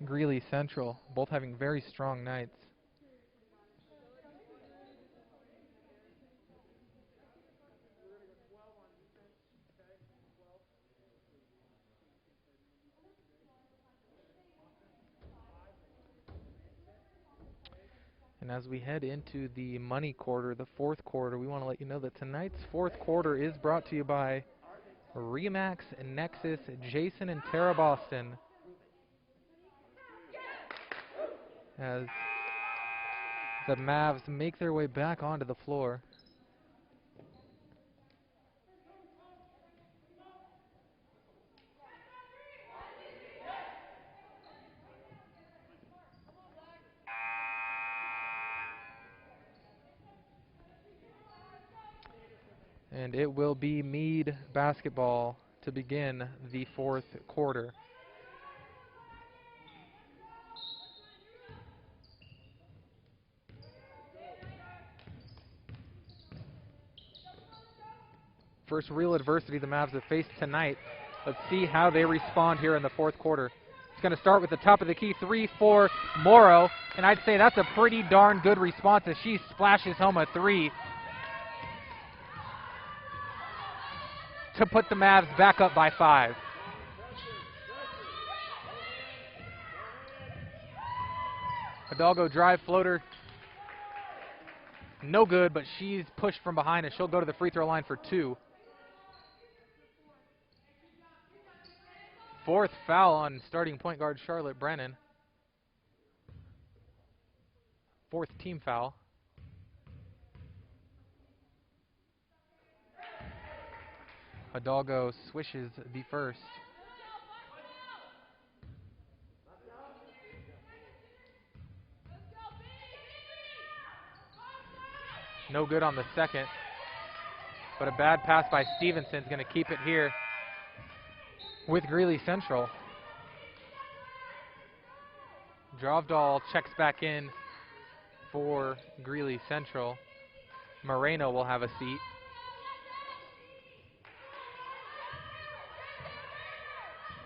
Speaker 1: Greeley Central, both having very strong nights. And as we head into the money quarter, the fourth quarter, we want to let you know that tonight's fourth quarter is brought to you by Remax, Nexus, Jason, and Tara Boston. As the Mavs make their way back onto the floor. And it will be Mead basketball to begin the fourth quarter. First real adversity the Mavs have faced tonight. Let's see how they respond here in the fourth quarter. It's going to start with the top of the key three for Morrow, and I'd say that's a pretty darn good response as she splashes home a three to put the Mavs back up by 5. Hidalgo drive floater. No good, but she's pushed from behind, and she'll go to the free throw line for 2. Fourth foul on starting point guard Charlotte Brennan. Fourth team foul. Hidalgo swishes the first. No good on the second, but a bad pass by Stevenson's going to keep it here with Greeley Central. Drovdahl checks back in for Greeley Central. Moreno will have a seat.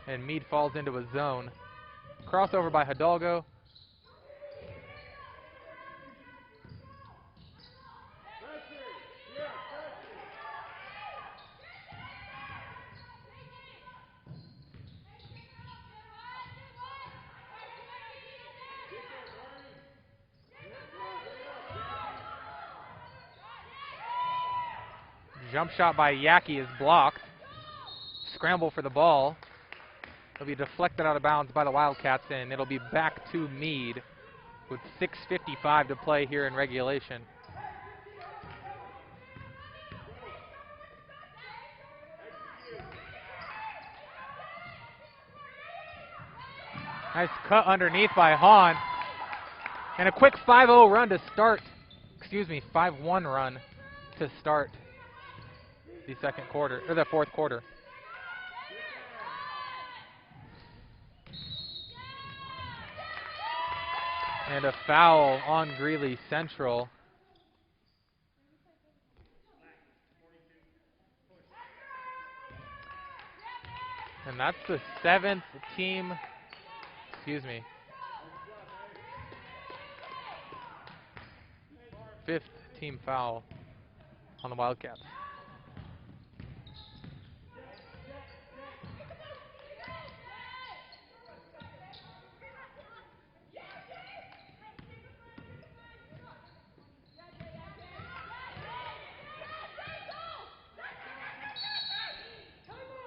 Speaker 1: And Mead falls into a zone. Crossover by Hidalgo. Jump shot by Yaki is blocked. Scramble for the ball. It'll be deflected out of bounds by the Wildcats, and it'll be back to Mead with 6:55 to play here in regulation. Nice cut underneath by Hahn. And a quick 5-0 run to start. 5-1 run to start the second quarter, or the fourth quarter. And a foul on Greeley Central. And that's the fifth team foul on the Wildcats.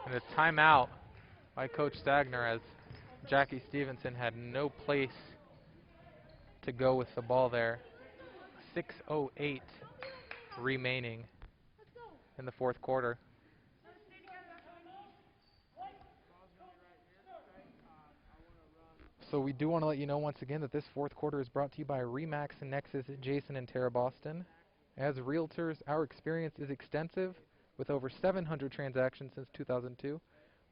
Speaker 1: And a timeout by Coach Stagner as Jackie Stevenson had no place to go with the ball there. 6:08 remaining in the fourth quarter. So we do want to let you know once again that this fourth quarter is brought to you by Remax and Nexus Jason and Tara Boston. As realtors, our experience is extensive with over 700 transactions since 2002.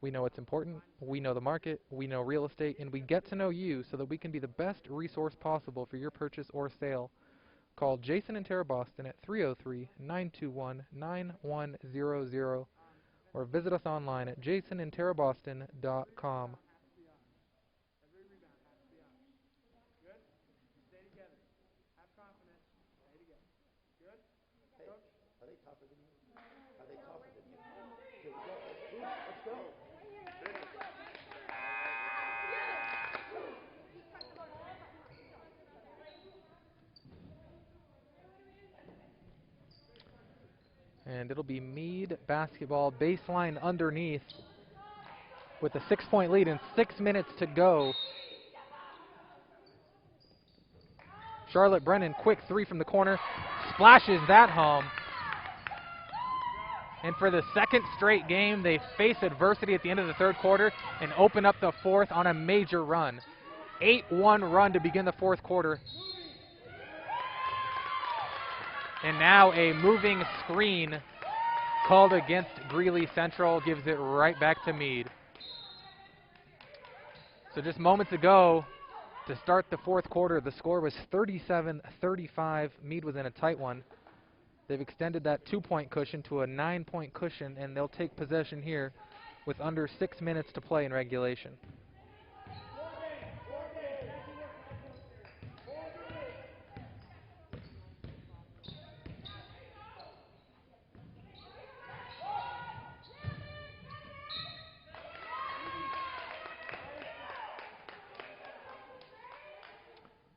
Speaker 1: We know what's important, we know the market, we know real estate, and we get to know you so that we can be the best resource possible for your purchase or sale. Call Jason and Tara Boston at 303-921-9100 or visit us online at jasonandtaraboston.com. And it'll be Mead basketball, baseline underneath with a 6-point lead and 6 minutes to go. Charlotte Brennan, quick three from the corner, splashes that home. And for the second straight game, they face adversity at the end of the third quarter and open up the fourth on a major run. 8-1 run to begin the fourth quarter. And now a moving screen called against Greeley Central, gives it right back to Mead. So just moments ago, to start the fourth quarter, the score was 37-35. Mead was in a tight one. They've extended that 2-point cushion to a 9-point cushion, and they'll take possession here with under 6 minutes to play in regulation.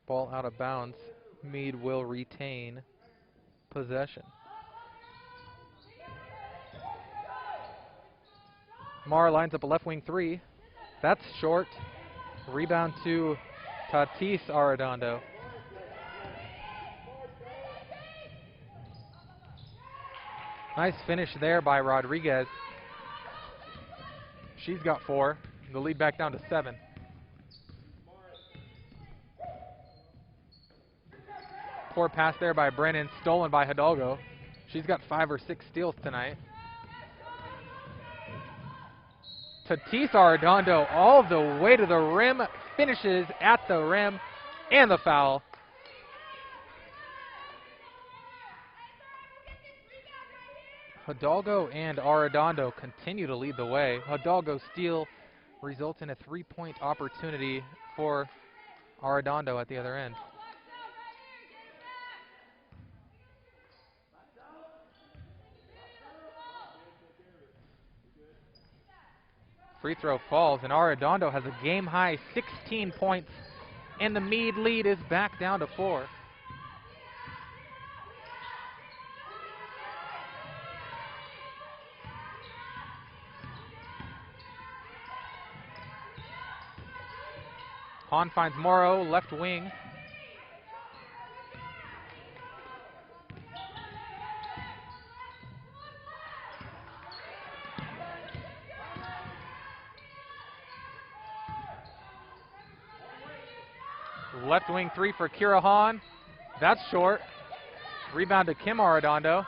Speaker 1: Ball out of bounds. Mead will retain possession. Marr lines up a left wing three. That's short. Rebound to Tatis Arredondo. Nice finish there by Rodriguez. She's got 4. The lead back down to 7. Poor pass there by Brennan, stolen by Hidalgo. She's got 5 or 6 steals tonight. Tatis Arredondo all the way to the rim, finishes at the rim, and the foul. Hidalgo and Arredondo continue to lead the way. Hidalgo's steal results in a 3-point opportunity for Arredondo at the other end. Free throw falls, and Arredondo has a game-high 16 points, and the Mead lead is back down to 4. Hahn finds Morrow, left wing. Left wing 3 for Kira Hahn. That's short. Rebound to Kim Arredondo.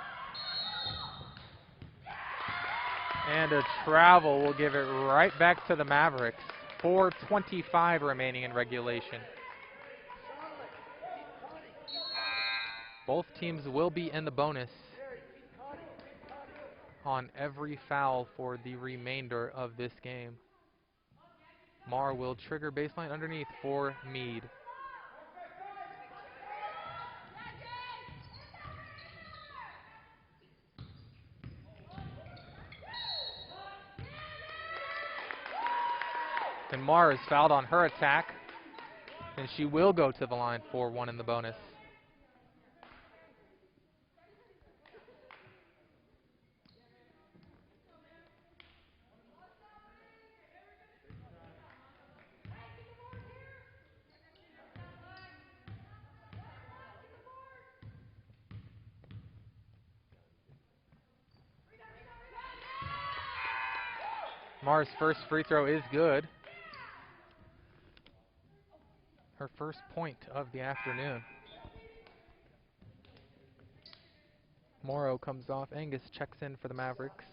Speaker 1: And a travel will give it right back to the Mavericks. 4:25 remaining in regulation. Both teams will be in the bonus on every foul for the remainder of this game. Marr will trigger baseline underneath for Mead. And Marr is fouled on her attack, and she will go to the line for 1 in the bonus. Marr's first free throw is good. Her first point of the afternoon. Morrow comes off. Angus checks in for the Mavericks.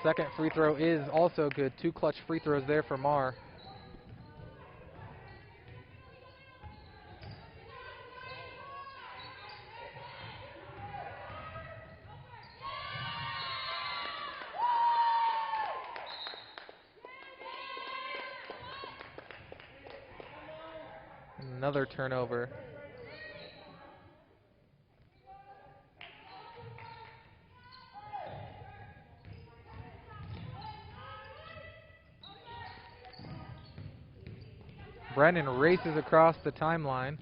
Speaker 1: Second free throw is also good. 2 clutch free throws there for Marr. Another turnover. Brennan races across the timeline.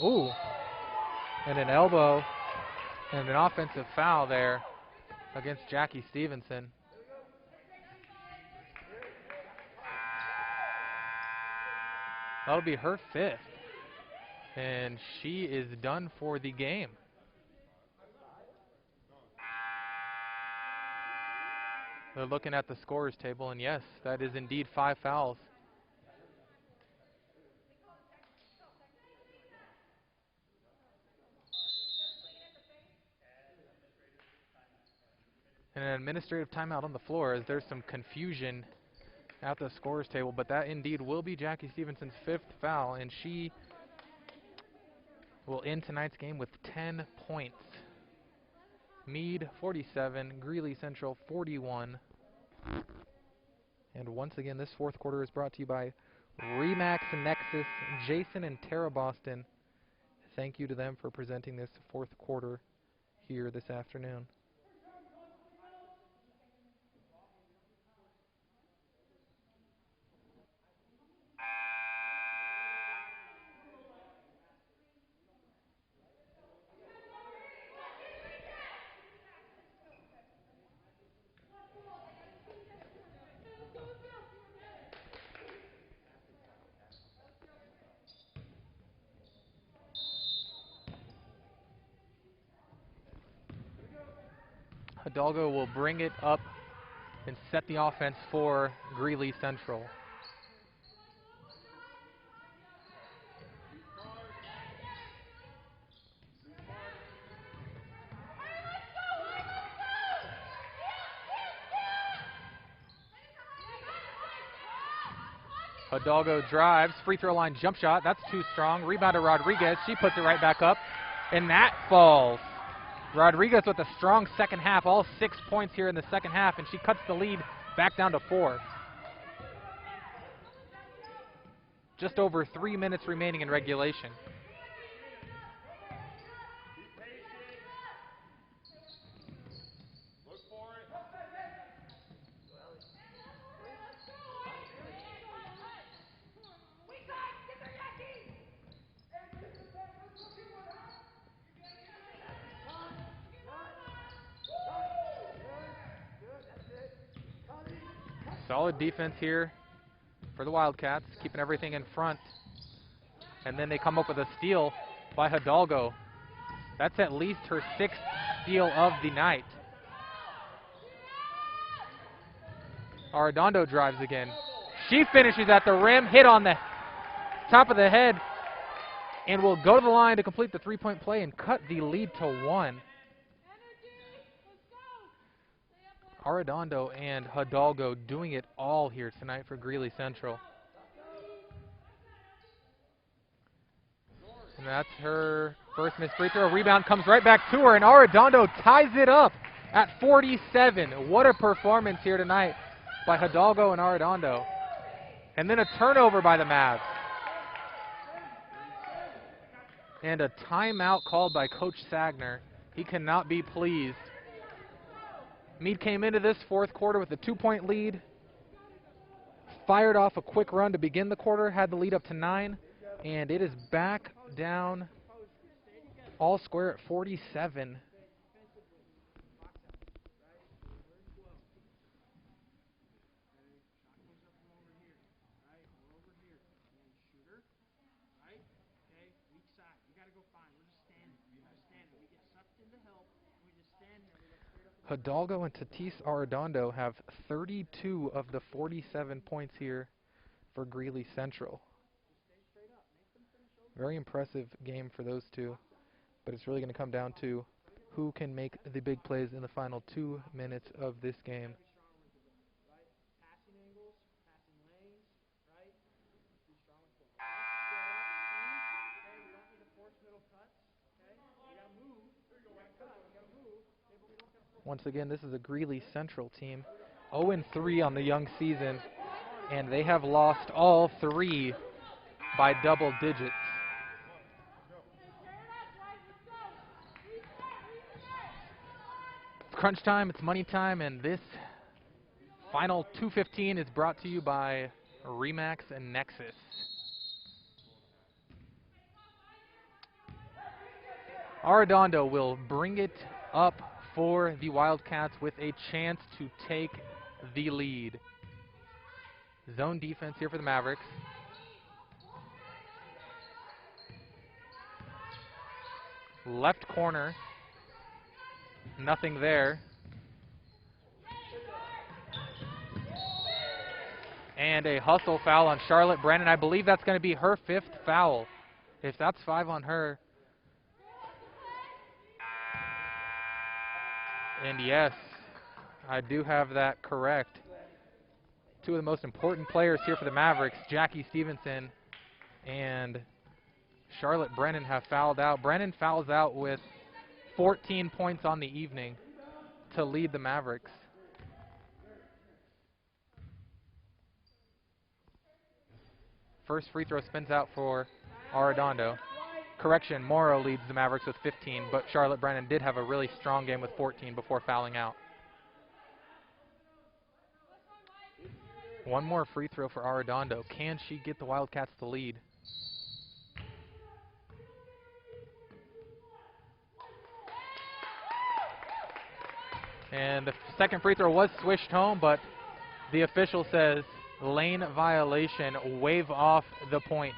Speaker 1: Ooh, and an elbow and an offensive foul there against Jackie Stevenson. That'll be her 5th. And she is done for the game. They're looking at the scorers table, and yes, that is indeed 5 fouls. And an administrative timeout on the floor as there's some confusion at the scorers table, but that indeed will be Jackie Stevenson's 5th foul, and she will end tonight's game with 10 points. Mead 47, Greeley Central 41. And once again, this 4th quarter is brought to you by Remax Nexus, Jason and Tara Boston. Thank you to them for presenting this 4th quarter here this afternoon. Hidalgo will bring it up and set the offense for Greeley Central. Hidalgo drives, free throw line jump shot. That's too strong. Rebound to Rodriguez. She puts it right back up, and that falls. Rodriguez with a strong second half, all 6 points here in the second half, and she cuts the lead back down to 4. Just over 3 minutes remaining in regulation. Solid defense here for the Wildcats, keeping everything in front. And then they come up with a steal by Hidalgo. That's at least her 6th steal of the night. Arredondo drives again. She finishes at the rim, hit on the top of the head, and will go to the line to complete the 3-point play and cut the lead to 1. Arredondo and Hidalgo doing it all here tonight for Greeley Central. And that's her first missed free throw. Rebound comes right back to her, and Arredondo ties it up at 47. What a performance here tonight by Hidalgo and Arredondo. And then a turnover by the Mavs. And a timeout called by Coach Sagner. He cannot be pleased. Mead came into this 4th quarter with a 2-point lead. Fired off a quick run to begin the quarter, had the lead up to 9. And it is back down all square at 47. Hidalgo and Tatis Arredondo have 32 of the 47 points here for Greeley Central. Very impressive game for those two, but it's really going to come down to who can make the big plays in the final 2 minutes of this game. Once again, this is a Greeley Central team, 0-3 on the young season, and they have lost all 3 by double digits. It's crunch time, it's money time, and this final 2:15 is brought to you by Remax and Nexus. Arredondo will bring it up for the Wildcats with a chance to take the lead. Zone defense here for the Mavericks. Left corner. Nothing there. And a hustle foul on Charlotte Brennan. I believe that's going to be her 5th foul. If that's 5 on her. And yes, I do have that correct. Two of the most important players here for the Mavericks, Jackie Stevenson and Charlotte Brennan, have fouled out. Brennan fouls out with 14 points on the evening to lead the Mavericks. First free throw spins out for Arredondo. Correction, Morrow leads the Mavericks with 15, but Charlotte Brennan did have a really strong game with 14 before fouling out. One more free throw for Arredondo. Can she get the Wildcats to lead? And the second free throw was swished home, but the official says lane violation, wave off the point.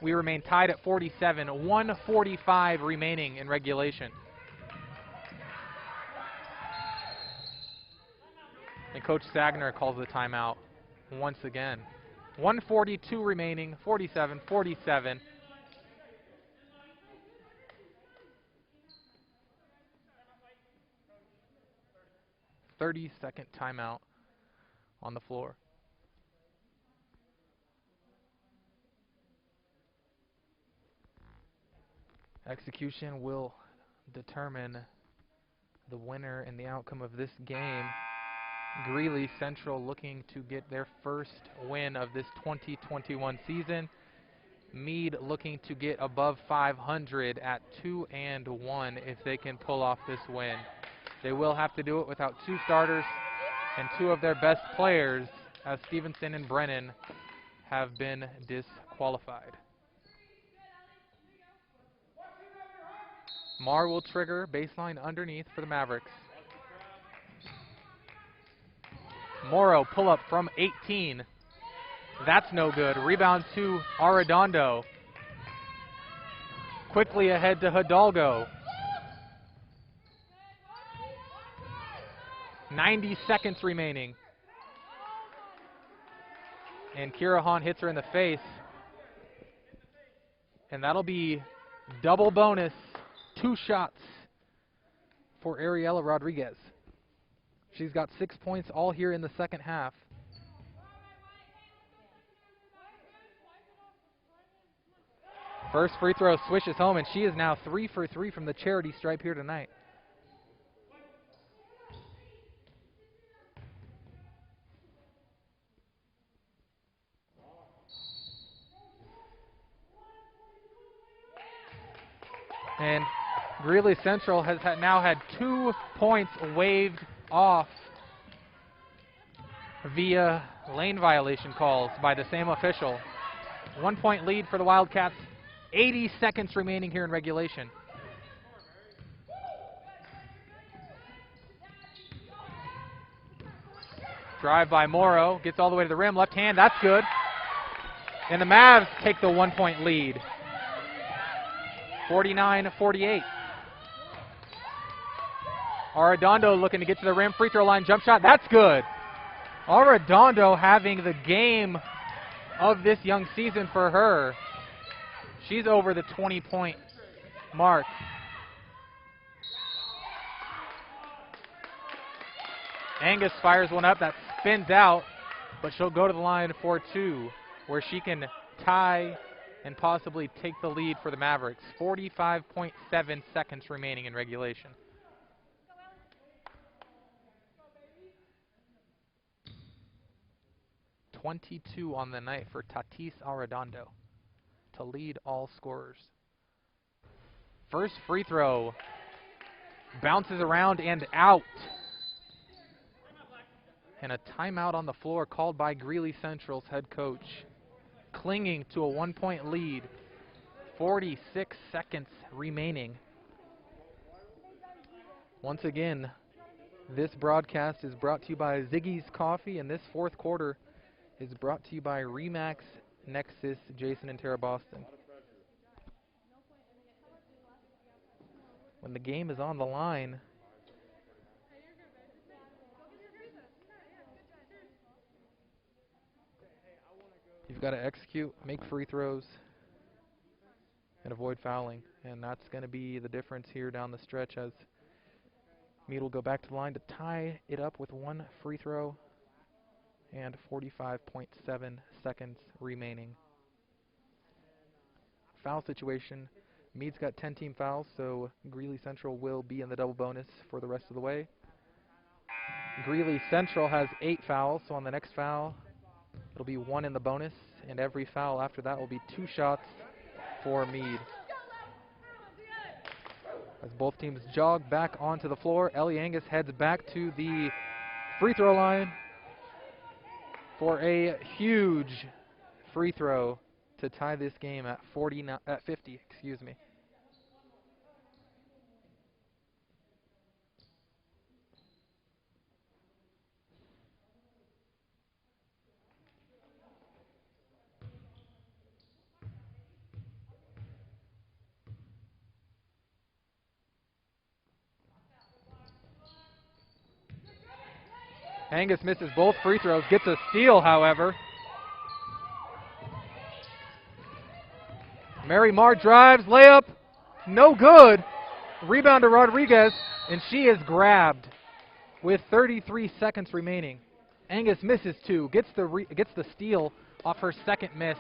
Speaker 1: We remain tied at 47, 1:45 remaining in regulation. And Coach Sagner calls the timeout once again. 1:42 remaining, 47-47. Thirty-second timeout on the floor. Execution will determine the winner and the outcome of this game. Greeley Central looking to get their first win of this 2021 season. Mead looking to get above 500 at 2-1 if they can pull off this win. They will have to do it without 2 starters and 2 of their best players, as Stevenson and Brennan have been disqualified. Marr will trigger baseline underneath for the Mavericks. Morrow pull up from 18. That's no good. Rebound to Arredondo. Quickly ahead to Hidalgo. 90 seconds remaining. And Kira Hahn hits her in the face. And that'll be double bonus. 2 shots for Ariella Rodriguez. She's got 6 points all here in the second half. First free throw swishes home, and she is now 3 for 3 from the charity stripe here tonight. And Greeley Central has now had 2 points waived off via lane violation calls by the same official. 1 point lead for the Wildcats. 80 seconds remaining here in regulation. Drive by Morrow, gets all the way to the rim, left hand, that's good. And the Mavs take the 1 point lead. 49-48. Arredondo looking to get to the rim, free throw line jump shot, that's good. Arredondo having the game of this young season for her. She's over the 20-point mark. Angus fires one up that spins out, but she'll go to the line for 2, where she can tie and possibly take the lead for the Mavericks. 45.7 seconds remaining in regulation. .22 on the night for Tatis Arredondo to lead all scorers. First free throw bounces around and out. And a timeout on the floor called by Greeley Central's head coach. Clinging to a 1 point lead. 46 seconds remaining. Once again, this broadcast is brought to you by Ziggy's Coffee, and this fourth quarter is brought to you by Remax, Nexus, Jason and Tara Boston. when the game is on the line, you've got to execute, make free throws, and avoid fouling. And that's going to be the difference here down the stretch as Mead will go back to the line to tie it up with one free throw and 45.7 seconds remaining. Foul situation. Mead's got 10 team fouls, so Greeley Central will be in the double bonus for the rest of the way. Greeley Central has 8 fouls, so on the next foul, it'll be 1 in the bonus, and every foul after that will be 2 shots for Mead. As both teams jog back onto the floor, Ellie Angus heads back to the free throw line for a huge free throw to tie this game at 50, excuse me. Angus misses both free throws, gets a steal, however. Mary Marr drives, layup, no good. Rebound to Rodriguez, and she is grabbed with 33 seconds remaining. Angus misses 2, gets the steal off her second miss.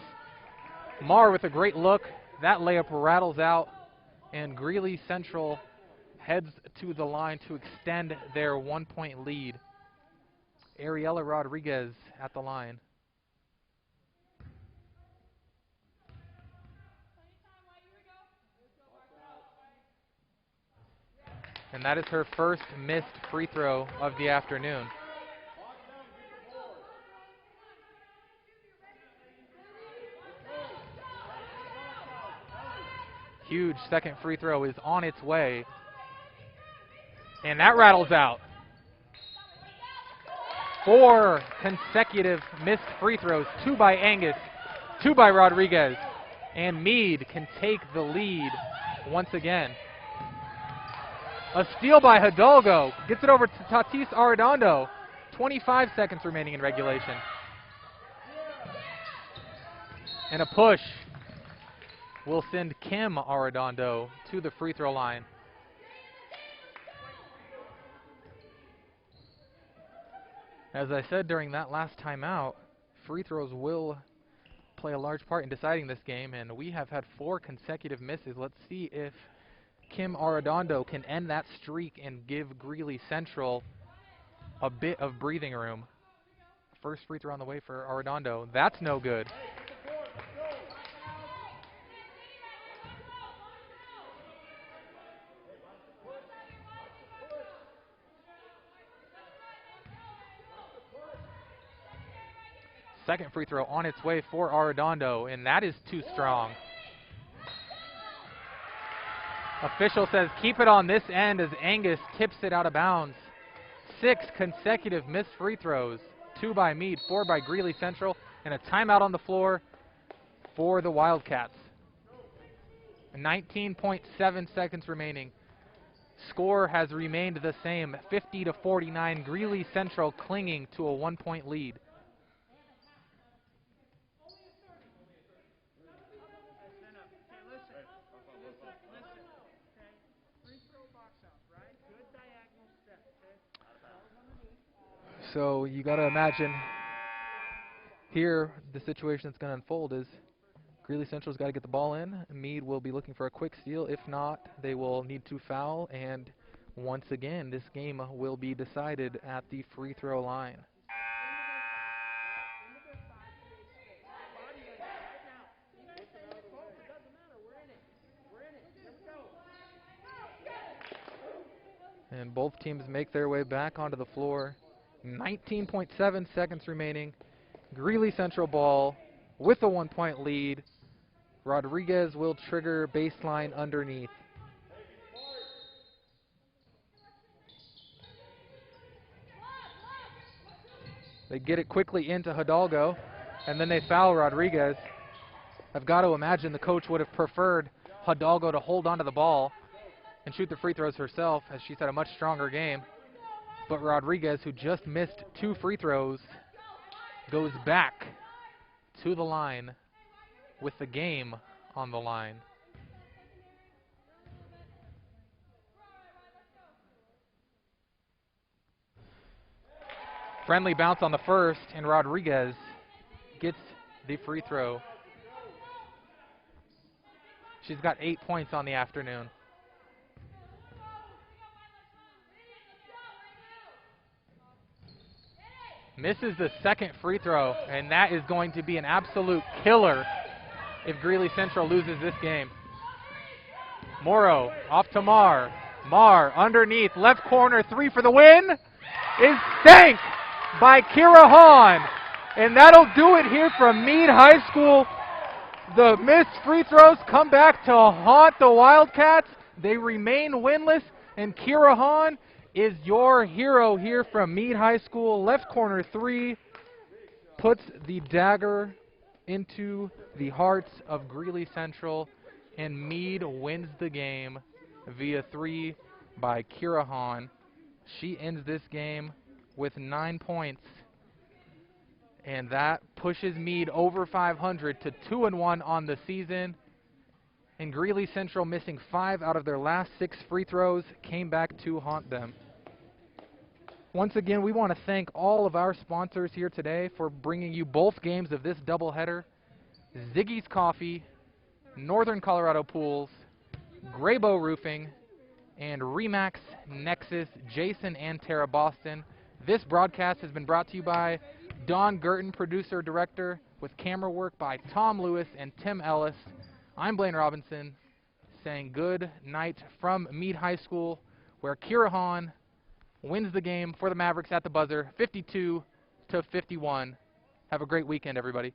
Speaker 1: Marr with a great look. That layup rattles out, and Greeley Central heads to the line to extend their 1-point lead. Ariella Rodriguez at the line. And that is her first missed free throw of the afternoon. Huge second free throw is on its way. And that rattles out. 4 consecutive missed free throws, 2 by Angus, 2 by Rodriguez, and Mead can take the lead once again. A steal by Hidalgo, gets it over to Tatis Arredondo, 25 seconds remaining in regulation. And a push will send Kim Arredondo to the free throw line. As I said during that last timeout, free throws will play a large part in deciding this game, and we have had 4 consecutive misses. Let's see if Kim Arredondo can end that streak and give Greeley Central a bit of breathing room. First free throw on the way for Arredondo. That's no good. Second free throw on its way for Arredondo, and that is too strong. Official says keep it on this end as Angus tips it out of bounds. 6 consecutive missed free throws, 2 by Mead, 4 by Greeley Central, and a timeout on the floor for the Wildcats. 19.7 seconds remaining. Score has remained the same, 50-49. Greeley Central clinging to a 1-point lead. So you got to imagine here the situation that's going to unfold is Greeley Central's got to get the ball in. Mead will be looking for a quick steal. If not, they will need to foul. And once again, this game will be decided at the free throw line. And both teams make their way back onto the floor. 19.7 seconds remaining. Greeley Central ball with a 1-point lead. Rodriguez will trigger baseline underneath. They get it quickly into Hidalgo, and then they foul Rodriguez. I've got to imagine the coach would have preferred Hidalgo to hold onto the ball. and shoot the free throws herself, as she's had a much stronger game. But Rodriguez, who just missed 2 free throws, goes back to the line with the game on the line. Friendly bounce on the first, and Rodriguez gets the free throw. She's got 8 points on the afternoon. Misses the second free throw, and that is going to be an absolute killer if Greeley Central loses this game. Morrow off to Marr. Marr underneath, left corner, 3 for the win. Is stank by Kira Hahn. And that'll do it here from Mead High School. The missed free throws come back to haunt the Wildcats. They remain winless, and Kira Hahn is your hero here from Mead High School. Left corner 3 puts the dagger into the hearts of Greeley Central, and Mead wins the game via 3 by Kira Hahn. She ends this game with 9 points, and that pushes Mead over 500 to 2-1 on the season. And Greeley Central, missing 5 out of their last 6 free throws, came back to haunt them. Once again, we want to thank all of our sponsors here today for bringing you both games of this doubleheader. Ziggy's Coffee, Northern Colorado Pools, Graybow Roofing, and Remax Nexus, Jason and Tara Boston. This broadcast has been brought to you by Don Gurton, producer-director, with camera work by Tom Lewis and Tim Ellis. I'm Blaine Robinson, saying good night from Mead High School, where Kira Hahn wins the game for the Mavericks at the buzzer, 52-51. Have a great weekend, everybody.